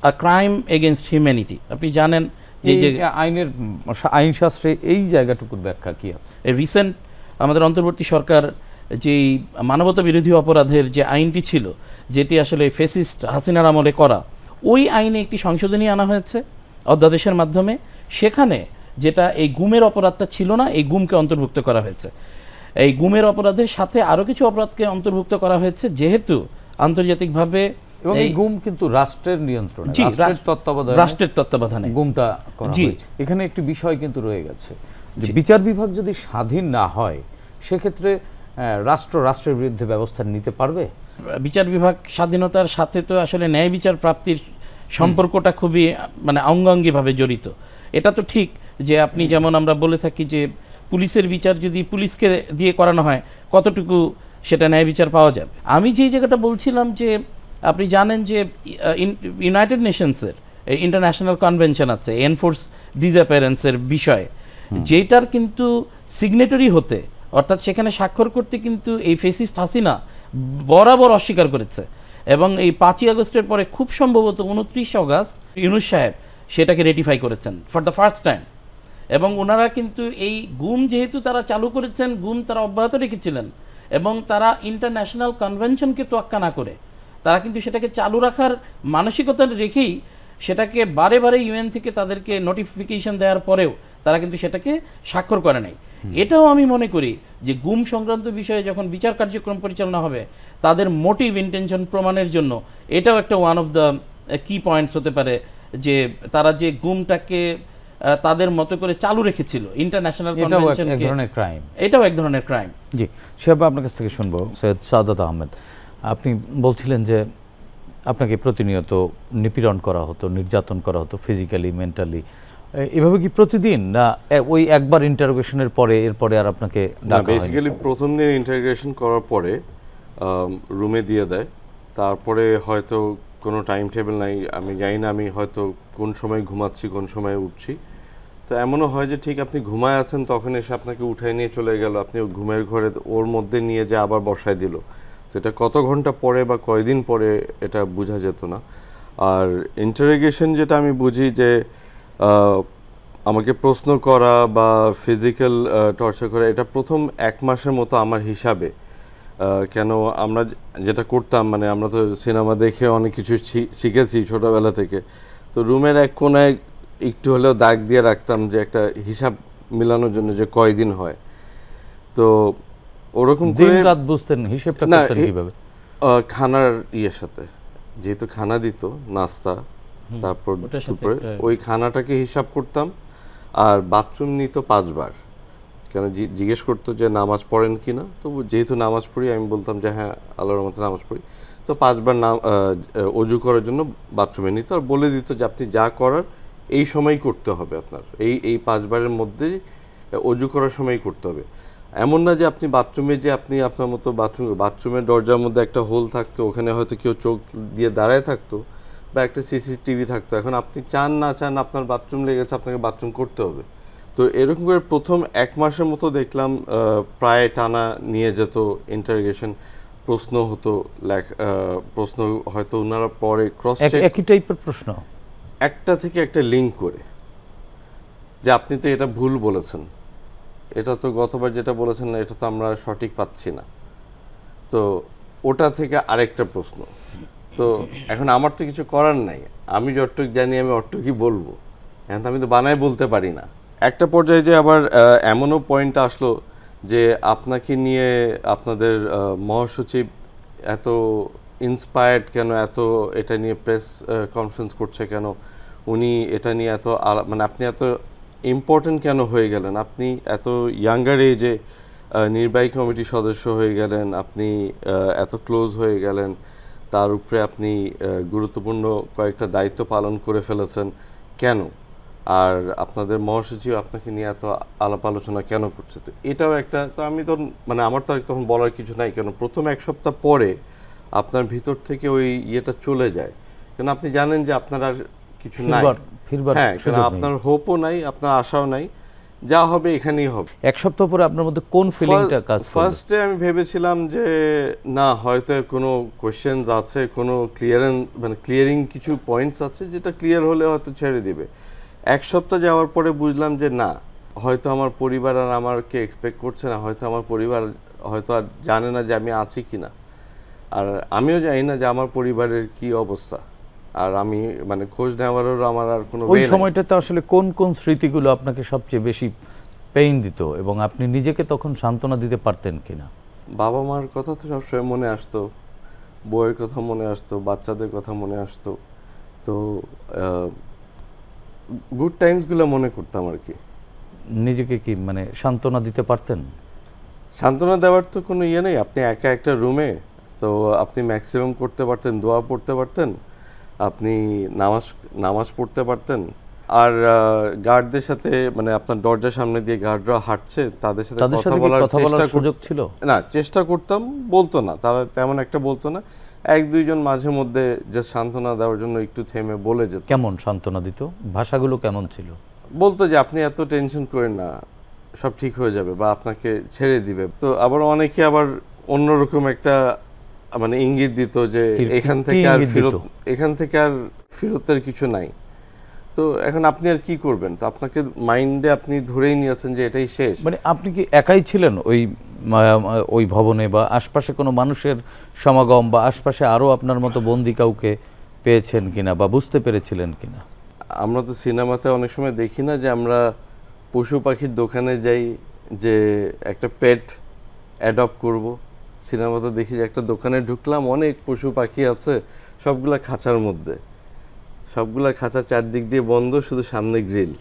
a crime against humanity. আপনি জানেন যে আইনশাস্ত্রে এই জায়গাটুকুর ব্যাখ্যা কি আছে? রিসেন্ট আমাদের অন্তর্বর্তী সরকার যেই মানবতা বিরোধী অপরাধের যে আইনটি ছিল, যেটি আসলে ফেসিস্ট হাসিনার আমলে করা, ওই আইনে একটি সংশোধনী আনা হয়েছে অধ্যাদেশের মাধ্যমে। সেখানে যেটা এই গুমের অপরাধটা ছিল না, এই গুমকে অন্তর্ভুক্ত করা হয়েছে। এই গুমের অপরাধের সাথে আরও কিছু অপরাধকে অন্তর্ভুক্ত করা হয়েছে, যেহেতু আন্তর্জাতিকভাবে এই গুম কিন্তু রাষ্ট্রের নিয়ন্ত্রণে, রাষ্ট্রের তত্ত্বাবধানে গুমটা করা হয়েছে। এখানে একটি বিষয় কিন্তু রয়ে গেছে যে বিচার বিভাগ যদি স্বাধীন না হয়, সেক্ষেত্রে রাষ্ট্রের বিরুদ্ধে ব্যবস্থা নিতে পারবে। বিচার বিভাগ স্বাধীনতার সাথে তো আসলে ন্যায় বিচার প্রাপ্তির সম্পর্কটা খুবই অঙ্গাঙ্গিভাবে জড়িত। এটা তো ঠিক যে আপনি যেমন আমরা বলে থাকি যে পুলিশের বিচার যদি পুলিশকে দিয়ে করানো হয়, কতটুকু সেটা ন্যায় বিচার পাওয়া যাবে। আমি যেই জায়গাটা বলছিলাম যে আপনি জানেন যে ইউনাইটেড নেশনসের ইন্টারন্যাশনাল কনভেনশন আছে এনফোর্স ডিসঅ্যাপিয়ারেন্সের বিষয়ে, যেটার কিন্তু সিগনেটরি হতে, অর্থাৎ সেখানে স্বাক্ষর করতে কিন্তু এই ফেসিস্ট হাসিনা বরাবর অস্বীকার করেছে। এবং এই 5ই আগস্টের পরে খুব সম্ভবত 29 অগাস্ট ইউনূস সাহেব সেটাকে রেটিফাই করেছেন ফর দ্য ফার্স্ট টাইম। এবং ওনারা কিন্তু এই গুম যেহেতু তারা চালু করেছেন, গুম তারা অব্যাহত রেখেছিলেন, এবং তারা ইন্টারন্যাশনাল কনভেনশনকে তোয়াক্কা না করে তারা কিন্তু সেটাকে চালু রাখার মানসিকতা রেখেই সেটাকে বারে বারে ইউএন থেকে তাদেরকে নোটিফিকেশন দেওয়ার পরেও তারা কিন্তু সেটাকে স্বাক্ষর করে নাই। এটাও আমি মনে করি যে গুম সংক্রান্ত বিষয়ে যখন বিচার কার্যক্রম পরিচালনা হবে, তাদের মোটিভ ইন্টেনশন প্রমাণের জন্য এটাও একটা ওয়ান অফ দ্য কি পয়েন্টস হতে পারে, যে তারা যে গুমটাকে তাদের মতো করে চালু রেখেছিল ইন্টারন্যাশনাল কনভেনশনকে, এটাও এক ধরনের ক্রাইম। জি, শিহাব আপনার কাছ থেকে শুনবো। সৈয়দ সাদাত আহমেদ, আপনি বলছিলেন যে আপনাকে প্রতিনিয়ত নিপীড়ন করা হতো, নির্যাতন করা হতো, ফিজিক্যালি, মেন্টালি, এভাবে কি প্রতিদিন, না ওই একবার ইন্টারোগেশনের পরে এরপরে আর আপনাকে ডাকা হয়নি? বেসিক্যালি প্রথম দিন ইন্টারোগেশন করার পরে রুমে দিয়ে দেয়, তারপরে হয়তো কোনো টাইম টেবিল নাই, আমি জানি না আমি হয়তো কোন সময় ঘুমাচ্ছি, কোন সময় উঠছি। তো এমনও হয় যে ঠিক আপনি ঘুমায় আছেন, তখন এসে আপনাকে উঠায় নিয়ে চলে গেল, আপনি ঘুমের ঘরে ওর মধ্যে নিয়ে যে আবার বসায় দিল। তো এটা কত ঘন্টা পরে বা কয়দিন পরে এটা বোঝা যেত না। আর ইন্টারোগেশন যেটা আমি বুঝি যে আমাকে প্রশ্ন করা বা ফিজিক্যাল টর্চার করা, এটা প্রথম 1 মাসের মতো আমার হিসাবে। কেন আমরা যেটা করতাম, মানে আমরা তো সিনেমা দেখে অনেক কিছু শিখেছি ছোটোবেলা থেকে, তো রুমের এক কোনায় একটু হলেও দাগ দিয়ে রাখতাম যে একটা হিসাব মিলানোর জন্য যে কয়দিন হয়। তো ওরকম করে রাত বুঝতেন, হিসেবটা করতেন কিভাবে? খানার ইয়ের সাথে, যেহেতু খানা দিত নাস্তা, তারপর দুপুরে ওই খানাটাকে হিসাব করতাম। আর বাথরুম নিত 5 বার, কেন জিজ্ঞেস করতো যে নামাজ পড়েন কিনা, তো যেহেতু নামাজ পড়ি আমি বলতাম যে হ্যাঁ আল্লাহর রহমতে নামাজ পড়ি। তো 5 বার অজু করার জন্য বাথরুমে নিত, আর বলে দিত যে আপনি যা করার এই সময়ই করতে হবে, আপনার এই 5 বারের মধ্যেই অজু করার সময়ই করতে হবে। এমন না যে আপনি বাথরুমে যে আপনি আপনার মতো বাথরুমের দরজার মধ্যে একটা হোল থাকতো, ওখানে হয়তো কেউ চোখ দিয়ে দাঁড়ায় থাকতো বা একটা সিসিটিভি থাকতো। এখন আপনি চান না চান আপনার বাথরুম লেগেছে, আপনাকে বাথরুম করতে হবে। তো এরকম করে প্রথম 1 মাসের মতো দেখলাম প্রায় টানা নিয়ে যেত ইন্টারোগেশন, প্রশ্ন হতো, প্রশ্ন হয়তো ওনারা পরে ক্রস চেক, একই টাইপের প্রশ্ন, একটা থেকে একটা লিঙ্ক করে, যে আপনি তো এটা ভুল বলেছেন, এটা তো গতবার যেটা বলেছেন না, এটা তো আমরা সঠিক পাচ্ছি না, তো ওটা থেকে আরেকটা প্রশ্ন। তো এখন আমার তো কিছু করার নাই, আমি যতটুকু জানি আমি অতটুকুই বলবো, এখন আমি তো বানায় বলতে পারি না। একটা পর্যায়ে যে আবার এমনও পয়েন্ট আসলো যে আপনাকে নিয়ে আপনাদের মহাসচিব এত ইন্সপায়ার্ড কেন, এত এটা নিয়ে প্রেস কনফারেন্স করছে কেন, উনি এটা নিয়ে এত মানে আপনি এত ইম্পর্টেন্ট কেন হয়ে গেলেন, আপনি এত ইয়াঙ্গার এজে নির্বাহী কমিটির সদস্য হয়ে গেলেন, আপনি এত ক্লোজ হয়ে গেলেন, তার উপরে আপনি গুরুত্বপূর্ণ কয়েকটা দায়িত্ব পালন করে ফেলেছেন কেন, আর আপনাদের মহাসচিব আপনাকে নিয়ে এত আলাপ আলোচনা কেন করছে। তো এটাও একটা, তো আমি তখন মানে আমার তো আর তখন বলার কিছু নাই, কেন প্রথম এক সপ্তাহ পরে আপনার ভিতর থেকে ওই ইয়েটা চলে যায়, কেন আপনি জানেন যে আপনার আর কিছু নাই, হ্যাঁ, কেন আপনার হোপও নাই, আপনার আশাও নাই, যা হবে এখানেই হবে। এক সপ্তাহ পরে আপনার মধ্যে কোন ফিলিংটা কাজ করলো? ফার্স্টে আমি ভেবেছিলাম যে না, হয়তো কোনো কোশ্চেনস আছে, কোনো ক্লিয়ারিং কিছু পয়েন্টস আছে, যেটা ক্লিয়ার হলে হয়তো ছেড়ে দিবে। এক সপ্তাহ যাওয়ার পরে বুঝলাম যে না, হয়তো আমার পরিবার আর আমাকে এক্সপেক্ট করছে না, হয়তো আমার পরিবার হয়তো আর জানে না যে আমি আছি কিনা, আর আমিও জানি না যে আমার পরিবারের কি অবস্থা, আর আমি মানে খোঁজ নেওয়ারও আমার আর কোনো ওই সময়টাতে আসলে কোন কোন স্মৃতিগুলো আপনাকে সবচেয়ে বেশি পেইন দিত এবং আপনি নিজেকে তখন সান্ত্বনা দিতে পারতেন কিনা? বাবা মার কথা তো সবসময় মনে আসতো, বউয়ের কথা মনে আসতো, বাচ্চাদের কথা মনে আসতো, তো গুড টাইমসগুলো মনে করতাম আর কি। নিজেকে কি মানে সান্ত্বনা দিতে পারতেন? সান্ত্বনা দেওয়ার তো কোনো ইয়ে নেই, আপনি একা একটা রুমে, তো আপনি ম্যাক্সিমাম করতে পারতেন, দোয়া পড়তে পারতেন, আপনি নামাজ পড়তে পারতেন, আর গার্ডদের সাথে মানে আপনার দরজার সামনে দিয়ে গার্ডরা হাঁটছে, তাদের সাথে কথা বলার সুযোগ ছিল না, চেষ্টা করতাম, বলতো না তারা, তেমন একটা বলতো না, এক দুইজন মাঝে মধ্যে যে সান্ত্বনা দেওয়ার জন্য একটু থেমে বলে যেত। কেমন সান্ত্বনা দিত? ভাষাগুলো কেমন ছিল? বলতো যে আপনি এত টেনশন করেন না, সব ঠিক হয়ে যাবে, বা আপনাকে ছেড়ে দিবে। তো আবার অনেকে আবার অন্যরকম একটা মানে ইঙ্গিত দিত যে এখান থেকে আর ফেরতের কিছু নাই। তো এখন আপনি আর কি করবেন, তো আপনাকে মাইন্ডে আপনি ধরেই নিয়েছেন যে এটাই শেষ। মানে আপনি কি একাই ছিলেন ওই ভবনে, বা আশপাশে কোনো মানুষের সমাগম, বা আশপাশে আরো আপনার মতো বন্দী কাউকে পেয়েছেন কিনা বা বুঝতে পেরেছিলেন কিনা? আমরা তো সিনেমাতে অনেক সময় দেখি না যে আমরা পশু পাখির দোকানে যাই যে একটা পেট অ্যাডপ্ট করব, সিনেমাতে দেখি যে একটা দোকানে ঢুকলাম, অনেক পশু পাখি আছে, সবগুলা খাঁচার মধ্যে, সবগুলা খাঁচা চারদিক দিয়ে বন্ধ, শুধু সামনে গ্রিল।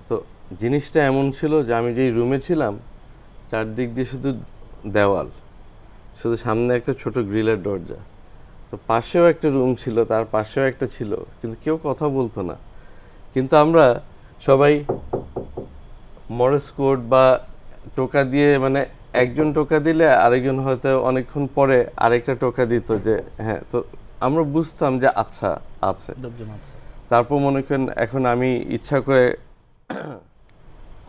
তো জিনিসটা এমন ছিল যে আমি যেই রুমে ছিলাম চারদিক দিয়ে শুধু দেওয়াল, শুধু সামনে একটা ছোট গ্রিলের দরজা, তো পাশেও একটা রুম ছিল, তার পাশেও একটা ছিল, কিন্তু কেউ কথা বলতো না। কিন্তু আমরা সবাই মরস কোড বা টোকা দিয়ে, মানে একজন টোকা দিলে আরেকজন হয়তো অনেকক্ষণ পরে আরেকটা টোকা দিত যে হ্যাঁ, তো আমরা বুঝতাম যে আচ্ছা আছে। তারপর মনে করেন এখন আমি ইচ্ছা করে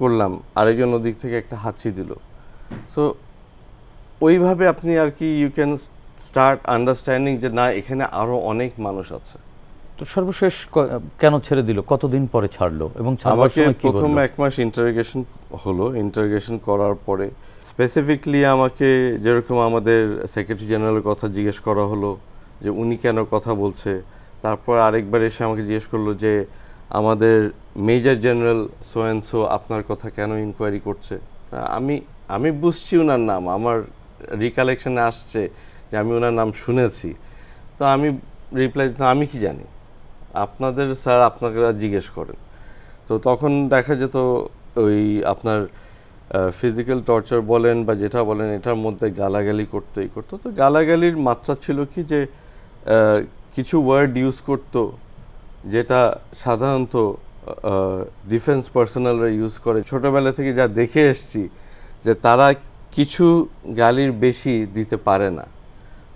করলাম, আরেকজন ওদিক থেকে একটা হাঁচি দিল, সো ওইভাবে আপনি আর কি ইউ ক্যান স্টার্ট আন্ডারস্ট্যান্ডিং যে না, এখানে আরো অনেক মানুষ আছে। তো সর্বশেষ কেন ছেড়ে দিল, কতদিন পরে ছাড়লো, এবং আমাকে প্রথম 1 মাস ইন্টারোগেশন হলো। ইন্টারোগেশন করার পরে স্পেসিফিকলি আমাকে যেরকম আমাদের সেক্রেটারি জেনারেলের কথা জিজ্ঞেস করা হলো যে উনি কেন কথা বলছে, তারপর আরেকবার এসে আমাকে জিজ্ঞেস করলো যে আমাদের major general so and so আপনার কথা কেন ইনকোয়ারি করছে। আমি বুঝছি ওনার নাম, আমার রিকালেকশনে আসছে যে আমি ওনার নাম শুনেছি, তো আমি রিপ্লাই দিতাম আমি কি জানি, আপনাদের স্যার আপনাকে জিজ্ঞেস করেন। তো তখন দেখা যেত ওই আপনার ফিজিক্যাল টর্চার বলেন বা যেটা বলেন, এটার মধ্যে গালাগালি করতো। তো গালাগালির মাত্রা ছিল কি যে কিছু ওয়ার্ড ইউজ করতো যেটা সাধারণত ডিফেন্স পার্সোনালরা ইউজ করে। ছোটোবেলা থেকে যা দেখে এসছি যে তারা কিছু গালির বেশি দিতে পারে না।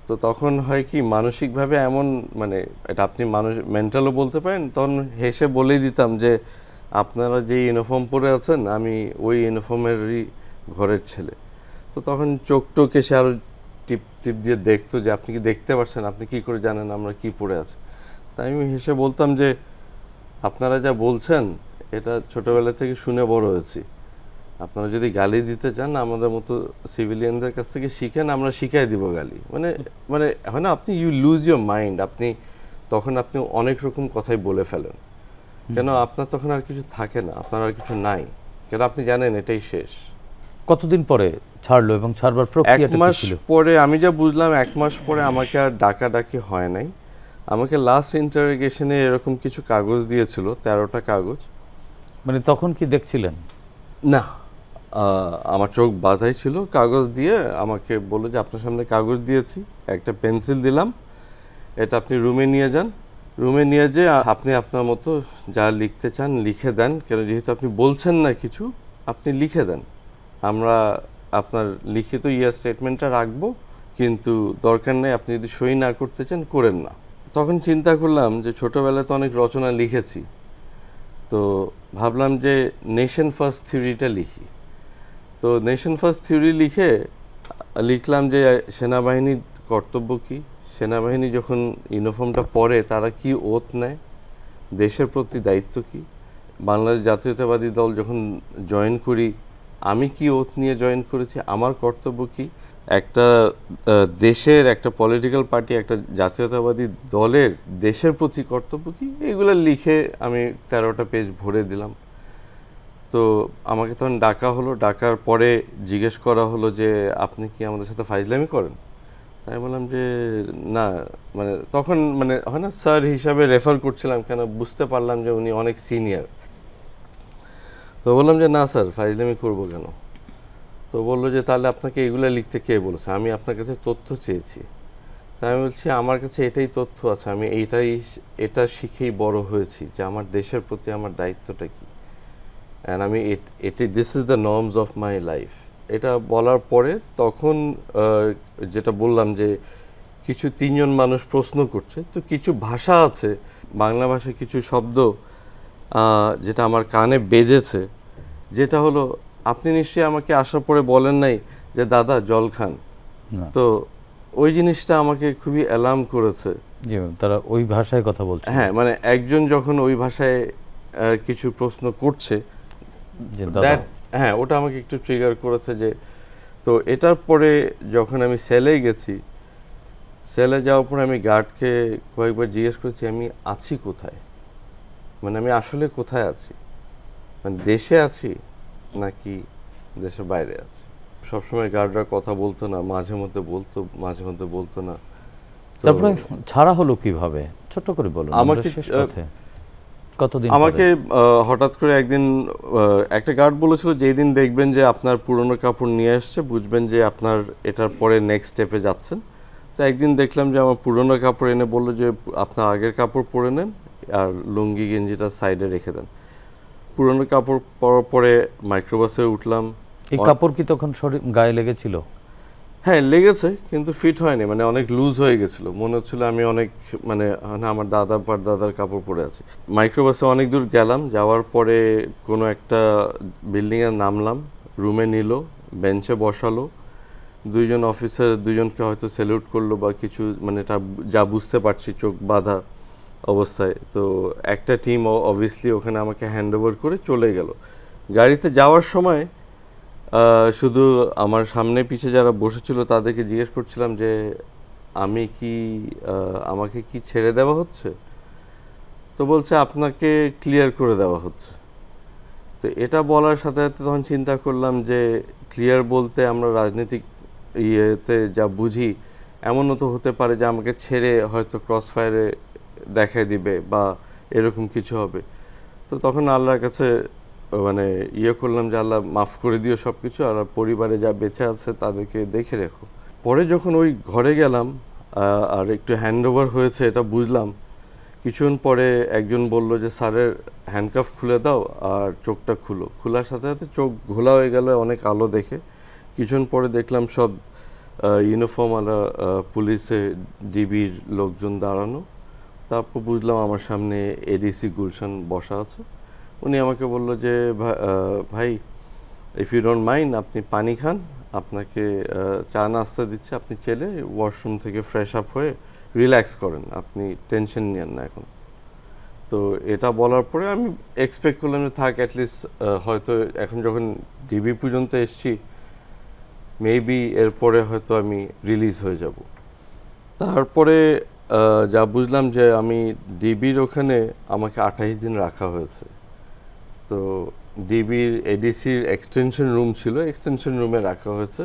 তো তখন হয় কি মানসিকভাবে এমন, মানে এটা আপনি মেন্টালও বলতে পারেন, তখন হেসে বলেই দিতাম যে আপনারা যে ইউনিফর্ম পরে আছেন আমি ওই ইউনিফর্মেরই ঘরের ছেলে। তো তখন চোখ টোক এসে আরও টিপ দিয়ে দেখতো যে আপনি কি দেখতে পাচ্ছেন, আপনি কি করে জানেন আমরা কি পরে আছি। তাই আমি হেসে বলতাম যে আপনারা যা বলছেন এটা ছোটোবেলা থেকে শুনে বড় হয়েছি, আপনারা যদি গালি দিতে চান আমাদের মতো সিভিলিয়ানদের কাছ থেকে শিখেন, আমরা শিখাই দিব গালি। মানে হয় না, আপনি ইউ লুজ ইউর মাইন্ড, তখন আপনি অনেক রকম কথাই বলে ফেলেন, কেন আপনার তখন আর কিছু থাকে না, আপনার আর কিছু নাই, কেন আপনি জানেন এটাই শেষ। কতদিন পরে ছাড়লো এবং ছাড়বার এক প্রক্রিয়াটা কি মাস ছিল? পরে আমি যা বুঝলাম, 1 মাস পরে আমাকে আর ডাকাডাকি হয় নাই। আমাকে লাস্ট ইন্টারোগেশনে এরকম কিছু কাগজ দিয়েছিল, 13টা কাগজ। মানে তখন কি দেখছিলেন? না, আমার চোখ বাঁধাই ছিল। কাগজ দিয়ে আমাকে বললো যে আপনার সামনে কাগজ দিয়েছি, একটা পেন্সিল দিলাম, এটা আপনি রুমে নিয়ে যান। রুমে নিয়ে যেয়ে আপনি আপনার মতো যা লিখতে চান লিখে দেন, কেন যেহেতু আপনি বলছেন না কিছু, আপনি লিখে দেন। আমরা আপনার লিখিত স্টেটমেন্টটা রাখবো, কিন্তু দরকার নেই, আপনি যদি সই না করতে চান করেন না। তখন চিন্তা করলাম যে ছোটোবেলায় তো অনেক রচনা লিখেছি, তো ভাবলাম যে নেশন ফার্স্ট থিওরিটা লিখি। তো নেশন ফার্স্ট থিওরি লিখলাম যে সেনাবাহিনীর কর্তব্য কী, সেনাবাহিনী যখন ইউনিফর্মটা পরে তারা কি ওত নেয়, দেশের প্রতি দায়িত্ব কী, বাংলাদেশ জাতীয়তাবাদী দল যখন জয়েন করি আমি কি ওত নিয়ে জয়েন করেছি, আমার কর্তব্য কী, একটা দেশের একটা পলিটিক্যাল পার্টি একটা জাতীয়তাবাদী দলের দেশের প্রতি কর্তব্য কী, এগুলো লিখে আমি 13টা পেজ ভরে দিলাম। তো আমাকে তখন ডাকা হলো, ডাকার পরে জিজ্ঞেস করা হলো যে আপনি কি আমাদের সাথে ফাইজলামি করেন? আমি বললাম যে না, মানে তখন মানে হয় না স্যার হিসাবে রেফার করছিলাম, কেন বুঝতে পারলাম যে উনি অনেক সিনিয়র। তো বললাম যে না স্যার, ফাইজলামি করবো কেন? তো বললো যে তাহলে আপনাকে এগুলো লিখতে কে বলেছে? আমি আপনার কাছে তথ্য চেয়েছি। তাই আমি বলছি আমার কাছে এটাই তথ্য আছে, আমি এটা শিখেই বড় হয়েছি যে আমার দেশের প্রতি আমার দায়িত্বটা কী, অ্যান্ড আমি this is the norms of my life. এটা বলার পরে তখন যেটা বললাম যে কিছু 3 জন মানুষ প্রশ্ন করছে, তো কিছু ভাষা আছে, বাংলা ভাষায় কিছু শব্দ যেটা আমার কানে বেজেছে, যেটা হলো আপনি নিশ্চয়ই আমাকে আসার পরে বলেন নাই যে দাদা জল খান। তো ওই জিনিসটা আমাকে খুবই অ্যালার্ম করেছে। জি, তারা ওই ভাষায় কথা বলছে। হ্যাঁ, মানে একজন যখন ওই ভাষায় কিছু প্রশ্ন করছে, হ্যাঁ, ওটা আমাকে একটু ট্রিগার করেছে। যে তো এটার পরে যখন আমি সেলে গেছি, সেলে যাওয়ার পরে আমি গার্ডকে কয়েকবার জিজ্ঞেস করেছি আমি আছি কোথায়, মানে আমি আসলে কোথায় আছি, মানে দেশে আছি নাকি দেশের বাইরে আছি। সবসময় গার্ডরা কথা বলতো না, মাঝে মধ্যে বলতো, মাঝে মধ্যে বলতো না। তারপরে ছাড়া হলো কিভাবে, ছোট করে বলুন। আমাকে কতদিন আমাকে হঠাৎ করে একদিন একটা গার্ড বলেছিল যেই দিন দেখবেন যে আপনার পুরনো কাপড় নিয়ে আসছে, বুঝবেন যে আপনার এটার পরে নেক্সট স্টেপে যাচ্ছেন। তো একদিন দেখলাম যে আমার পুরনো কাপড় এনে বললো যে আপনার আগের কাপড় পরে নেন আর লুঙ্গি গেঞ্জিটা সাইডে রেখে দেন। পুরনো কাপড় পরার পরে মাইক্রোবাসে উঠলাম। এই কাপড় কি তখন গায়ে লেগেছিল? হ্যাঁ লেগেছে, কিন্তু ফিট হয়নি, মানে অনেক লুজ হয়ে গেছিলো, মনে হচ্ছিল আমি অনেক মানে আমার দাদার কাপড় পরে আছি। মাইক্রোবাসে অনেক দূর গেলাম, যাওয়ার পরে কোনো একটা বিল্ডিংয়ে নামলাম, রুমে নিল, বেঞ্চে বসালো, 2 জন অফিসার 2 জনকে হয়তো স্যালুট করলো বা কিছু, মানে এটা যা বুঝতে পারছি চোখ বাঁধা অবস্থায়। তো একটা টিম অবভিয়াসলি ওখানে আমাকে হ্যান্ড ওভার করে চলে গেল। গাড়িতে যাওয়ার সময় শুধু আমার সামনে পিছে যারা বসেছিল তাদেরকে জিজ্ঞেস করছিলাম যে আমাকে কি ছেড়ে দেওয়া হচ্ছে? তো বলছে আপনাকে ক্লিয়ার করে দেওয়া হচ্ছে। তো এটা বলার সাথে সাথে তখন চিন্তা করলাম যে ক্লিয়ার বলতে আমরা রাজনৈতিক ইয়েতে যা বুঝি, এমনও তো হতে পারে যে আমাকে ছেড়ে হয়তো ক্রস ফায়ারে দেখাই দিবে বা এরকম কিছু হবে। তো তখন আল্লাহর কাছে মানে করলাম যে আল্লাহ মাফ করে দিও সব কিছু, আর পরিবারে যা বেঁচে আছে তাদেরকে দেখে রেখো। পরে যখন ওই ঘরে গেলাম আর একটু হ্যান্ড ওভার হয়েছে এটা বুঝলাম, কিছুক্ষণ পরে একজন বলল যে স্যারের হ্যান্ডকাফ খুলে দাও আর চোখটা খুলো। খোলার সাথে সাথে চোখ ঘোলা হয়ে গেল অনেক আলো দেখে। কিছুক্ষণ পরে দেখলাম সব ইউনিফর্মওয়ালা পুলিশে ডিবির লোকজন দাঁড়ানো। তারপর বুঝলাম আমার সামনে এডিসি গুলশান বসা আছে। উনি আমাকে বললো যে ভাই ইফ ইউ ডোন্ট মাইন্ড আপনি পানি খান, আপনাকে চা নাস্তা দিচ্ছে, আপনি চেলে ওয়াশরুম থেকে ফ্রেশ আপ হয়ে রিল্যাক্স করেন, আপনি টেনশন নেন না এখন। তো এটা বলার পরে আমি এক্সপেক্ট করলাম যে থাক অ্যাটলিস্ট হয়তো এখন যখন ডিবি পর্যন্ত এসছি মেবি এরপরে হয়তো আমি রিলিজ হয়ে যাব। তারপরে যা বুঝলাম যে আমি ডিবির ওখানে আমাকে 28 দিন রাখা হয়েছে। তো ডিবির এডিসির এক্সটেনশন রুম ছিল, এক্সটেনশন রুমে রাখা হয়েছে,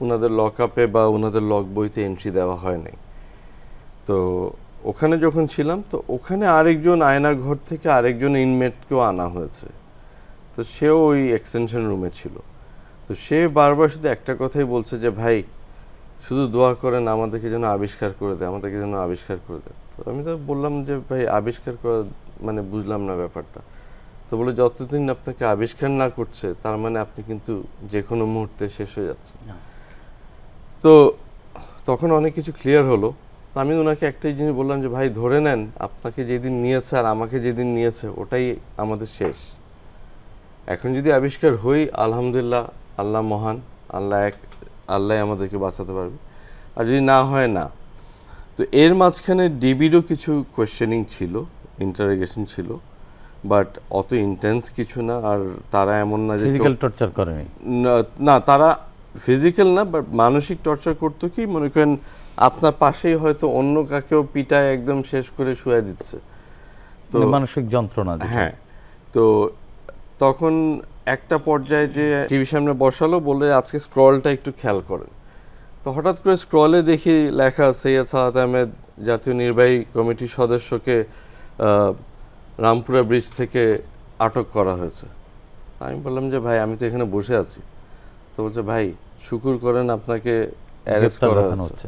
ওনাদের লক আপে বা ওনাদের লক বইতে এন্ট্রি দেওয়া হয় নাই। তো ওখানে যখন ছিলাম তো ওখানে আরেকজন আয়নাঘর থেকে আরেকজন ইনমেটকেও আনা হয়েছে, তো সেও ওই এক্সটেনশন রুমে ছিল। তো সে বারবার শুধু একটা কথাই বলছে যে ভাই শুধু দোয়া করেন আমাদেরকে যেন আবিষ্কার করে দেয়, আমাদেরকে যেন আবিষ্কার করে দেয়। তো আমি তো বললাম যে ভাই আবিষ্কার করা মানে বুঝলাম না ব্যাপারটা। তো বলে যতদিন আপনাকে আবিষ্কার না করছে তার মানে আপনি কিন্তু যে কোনো মুহূর্তে শেষ হয়ে যাচ্ছে। তো তখন অনেক কিছু ক্লিয়ার হলো। আমি ওনাকে একটাই জিনিস বললাম যে ভাই ধরে নেন আপনাকে যেদিন নিয়েছে আর আমাকে যেদিন নিয়েছে ওটাই আমাদের শেষ। এখন যদি আবিষ্কার হই আলহামদুলিল্লাহ, আল্লাহ মহান, আল্লাহ এক, আল্লাহ আমাদেরকে বাঁচাতে পারবে, আর যদি না হয় না। তো এর মাঝখানে ডিবিরও কিছু কোয়েশ্চেনিং ছিল, ইন্টারোগেশন ছিল, বাট অত ইন্টেন্স কিছু না। আর তারা এমন না যে ফিজিক্যাল টর্চার করেনি, না তারা ফিজিক্যাল না, বাট মানসিক টর্চার করতো। কি মনে করেন আপনার পাশেই হয়তো অন্য কাকেও পিটায় একদম শেষ করে শুয়ে দিচ্ছে, তো মানসিক যন্ত্রণা। হ্যাঁ। তো তখন একটা পর্যায়ে যে টিভির সামনে বসালো, বলে আজকে স্ক্রলটা একটু খেয়াল করেন। তো হঠাৎ করে স্ক্রলে দেখি লেখা সৈয়দ সাহাদ আহমেদ জাতীয় নির্বাহী কমিটির সদস্যকে রামপুরা ব্রিজ থেকে আটক করা হয়েছে। আমি বললাম যে ভাই আমি তো এখানে বসে আছি। তো বলছে ভাই শুকুর করেন আপনাকে অ্যারেস্ট করা হচ্ছে।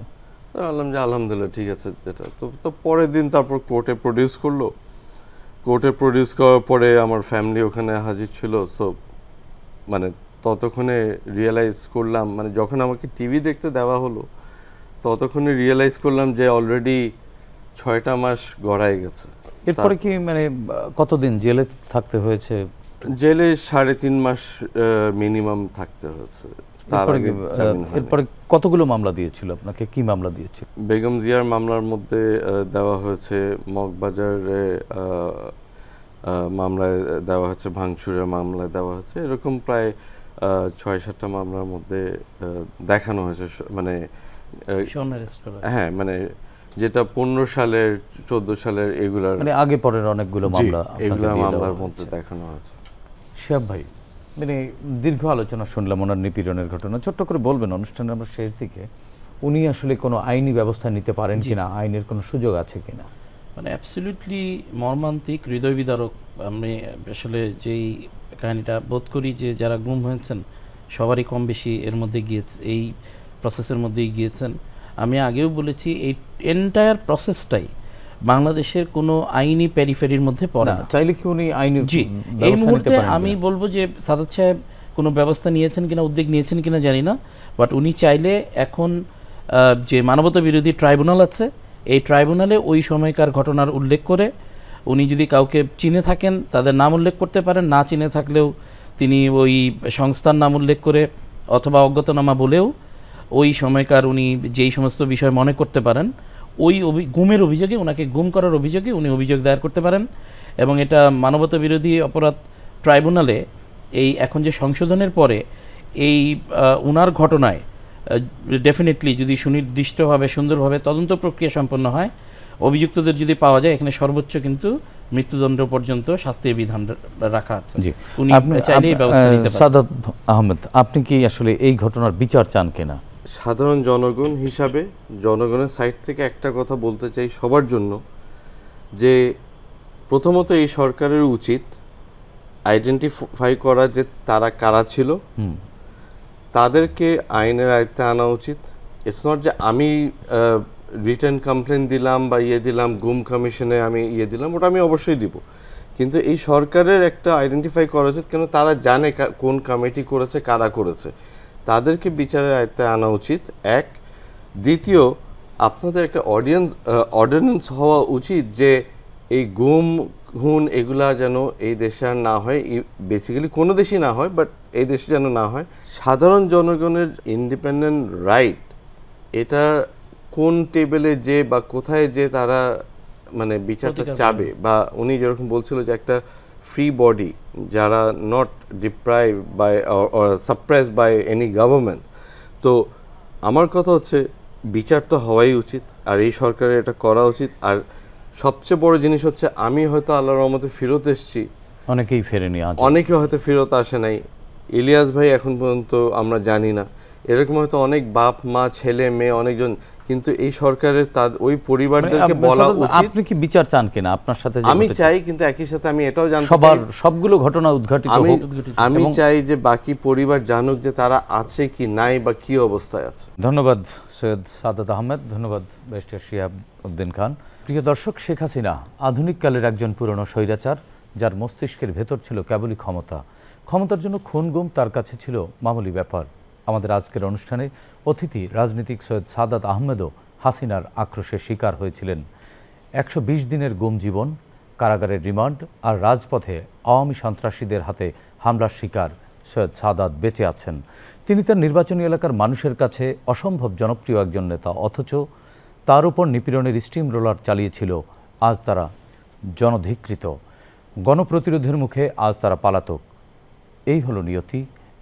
তো বললাম যে আলহামদুলিল্লাহ ঠিক আছে। যেটা তো পরের দিন তারপর কোর্টে প্রডিউস করলো। কোর্টে প্রডিউস করার পরে আমার ফ্যামিলি ওখানে হাজির ছিল। সো মানে ততক্ষণে রিয়েলাইজ করলাম, মানে যখন আমাকে টিভি দেখতে দেওয়া হলো ততক্ষণে রিয়েলাইজ করলাম যে অলরেডি 6টা মাস গড়ায় গেছে। এরপরে কি মানে কতদিন জেলে থাকতে হয়েছে? জেলে 3.5 মাস মিনিমাম থাকতে হয়েছে। এরপরে কতগুলো মামলা দিয়েছিল আপনাকে? কি মামলা দিয়েছিল? বেগম জিয়ার মামলার মধ্যে দেওয়া হয়েছে, মগবাজারে মামলায় দেওয়া হয়েছে, ভাঙচুরের মামলায় দেওয়া হয়েছে, এরকম প্রায় 6-7টা মামলার মধ্যে দেখানো হয়েছে। মানে হ্যাঁ, মানে যেটা 15 সালের 14 সালের এগুলার মানে আগে পরের অনেকগুলো মামলা এগুলো মামলার মধ্যে দেখানো হয়েছে। শিহাব ভাই, মানে দীর্ঘ আলোচনা শুনলাম ওনার নিপীড়নের ঘটনা। ছোট্ট করে বলবেন অনুষ্ঠানের আমরা শেষ দিকে উনি আসলে কোনো আইনি ব্যবস্থা নিতে পারেন কিনা, আইনের কোনো সুযোগ আছে কিনা? মানে অ্যাবসলিউটলি মর্মান্তিক, হৃদয় বিদারক। আমি আসলে যেই কাহিনীটা বোধ করি যে যারা গুম হয়েছেন সবারই কম বেশি এর মধ্যে গিয়েছে, এই প্রসেসের মধ্যেই গিয়েছেন। আমি আগেও বলেছি এই এন্টায়ার প্রসেসটাই বাংলাদেশের কোনো আইনি পেরিফেরির মধ্যে পড়ে না। চাইলে কি উনি আইনি জি এই মুহূর্তে আমি বলবো যে সাদাত সাহেব কোনো ব্যবস্থা নিয়েছেন কিনা, উদ্যোগ নিয়েছেন কিনা জানি না, বাট উনি চাইলে এখন যে মানবতা বিরোধী ট্রাইব্যুনাল আছে এই ট্রাইব্যুনালে ওই সময়কার ঘটনার উল্লেখ করে উনি যদি কাউকে চিনে থাকেন তাদের নাম উল্লেখ করতে পারেন, না চিনে থাকলেও তিনি ওই সংস্থার নাম উল্লেখ করে অথবা অজ্ঞাতনামা বলেও ওই সময়কার উনি যেই সমস্ত বিষয় মনে করতে পারেন ওই গুমের অভিযোগে, ওনাকে গুম করার অভিযোগে উনি অভিযোগ দায়ের করতে পারেন। এবং এটা মানবতা বিরোধী অপরাধ ট্রাইব্যুনালে এই এখন যে সংশোধনের পরে এই ওনার ঘটনায় ডেফিনেটলি যদি সুনির্দিষ্টভাবে সুন্দরভাবে তদন্ত প্রক্রিয়া সম্পন্ন হয়, অভিযুক্তদের যদি পাওয়া যায়, এখানে সর্বোচ্চ কিন্তু মৃত্যুদণ্ড পর্যন্ত শাস্তির বিধান রাখা আছে। উনি চাইলেই ব্যবস্থা নিতে পারেন। সাদাত আহমেদ, আপনি কি আসলে এই ঘটনার বিচার চান কিনা? সাধারণ জনগণ হিসাবে জনগণের সাইড থেকে একটা কথা বলতে চাই সবার জন্য, যে প্রথমত এই সরকারের উচিত আইডেন্টিফাই করা যে তারা কারা ছিল, তাদেরকে আইনের আয়ত্তে আনা উচিত। ইটস নট যে আমি রিটার্ন কমপ্লেন দিলাম বা দিলাম, গুম কমিশনে আমি দিলাম, ওটা আমি অবশ্যই দিব, কিন্তু এই সরকারের একটা আইডেন্টিফাই করা উচিত, কেন তারা জানে কোন কমিটি করেছে, কারা করেছে, তাদেরকে বিচারের আয়ত্তে আনা উচিত। এক, দ্বিতীয়, আপনাদের একটা অর্ডিন্যান্স হওয়া উচিত যে এই গুম খুন এগুলা যেন এই দেশে আর না হয়, বেসিক্যালি কোনো দেশই না হয়, বাট এই দেশে যেন না হয়। সাধারণ জনগণের ইন্ডিপেন্ডেন্ট রাইট, এটা কোন টেবিলে যে বা কোথায় যে তারা মানে বিচারটা চাবে, বা উনি যেরকম বলছিল যে একটা ফ্রি বডি যারা not deprive by or suppress by any government. তো আমার কথা হচ্ছে বিচার তো হওয়াই উচিত, আর এই সরকারের এটা করা উচিত। আর সবচেয়ে বড় জিনিস হচ্ছে আমি হয়তো আল্লাহর রহমতে ফেরত এসেছি, অনেকেই ফেরেনি আজ। অনেকে হয়তো ফেরত আসে নাই। ইলিয়াস ভাই এখন পর্যন্ত আমরা জানি না, এরকম হয়তো অনেক বাপ মা ছেলে মেয়ে অনেকজন, কিন্তু এই সরকারের ওই পরিবারদেরকে বলা উচিত। আপনি কি বিচার চান কিনা আপনার সাথে? আমি চাই, কিন্তু একই সাথে আমি এটাও জানতে চাই সবগুলো ঘটনা উদ্ঘাটিত হোক। আমি চাই যে বাকি পরিবার জানুক যে তারা আছে কি নাই বা কি অবস্থায় আছে। ধন্যবাদ সৈয়দ সাদাত আহমেদ, ধন্যবাদ ব্যারিস্টার শিহাব উদ্দিন খান। প্রিয় দর্শক, শেখ হাসিনা আধুনিক কালের একজন পুরনো স্বৈরাচার, যার মস্তিষ্কের ভেতর ছিল কেবলই ক্ষমতার জন্য খুন গুম তার কাছে ছিল মামুলি ব্যাপার। আমাদের আজকের অনুষ্ঠানে অতিথি রাজনীতিক সৈয়দ সাদাত আহমেদও হাসিনার আক্রোশের শিকার হয়েছিলেন। 120 দিনের গুম জীবন, কারাগারের রিমান্ড আর রাজপথে আওয়ামী সন্ত্রাসীদের হাতে হামলার শিকার সৈয়দ সাদাত বেঁচে আছেন। তিনি তার নির্বাচনী এলাকার মানুষের কাছে অসম্ভব জনপ্রিয় একজন নেতা, অথচ তার উপর নিপীড়নের স্টিম রোলার চালিয়েছিল আজ তারা জনধিকৃত। গণপ্রতিরোধের মুখে আজ তারা পলাতক। এই হলো নিয়তি,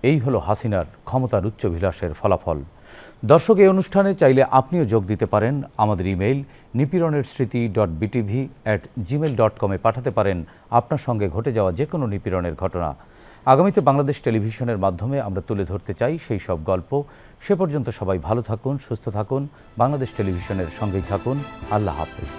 এই হলো হাসিনার ক্ষমতার উচ্চভিলাষের ফলাফল। দর্শক, এই অনুষ্ঠানে চাইলে আপনিও যোগ দিতে পারেন। আমাদের ইমেইল nipironersriti.btv@gmail.com-এ পাঠাতে পারেন আপনার সঙ্গে ঘটে যাওয়া যে কোনো নিপীড়নের ঘটনা। আগামীতে বাংলাদেশ টেলিভিশনের মাধ্যমে আমরা তুলে ধরতে চাই সেই সব গল্প। সে পর্যন্ত সবাই ভালো থাকুন, সুস্থ থাকুন, বাংলাদেশ টেলিভিশনের সঙ্গেই থাকুন। আল্লাহ হাফেজ।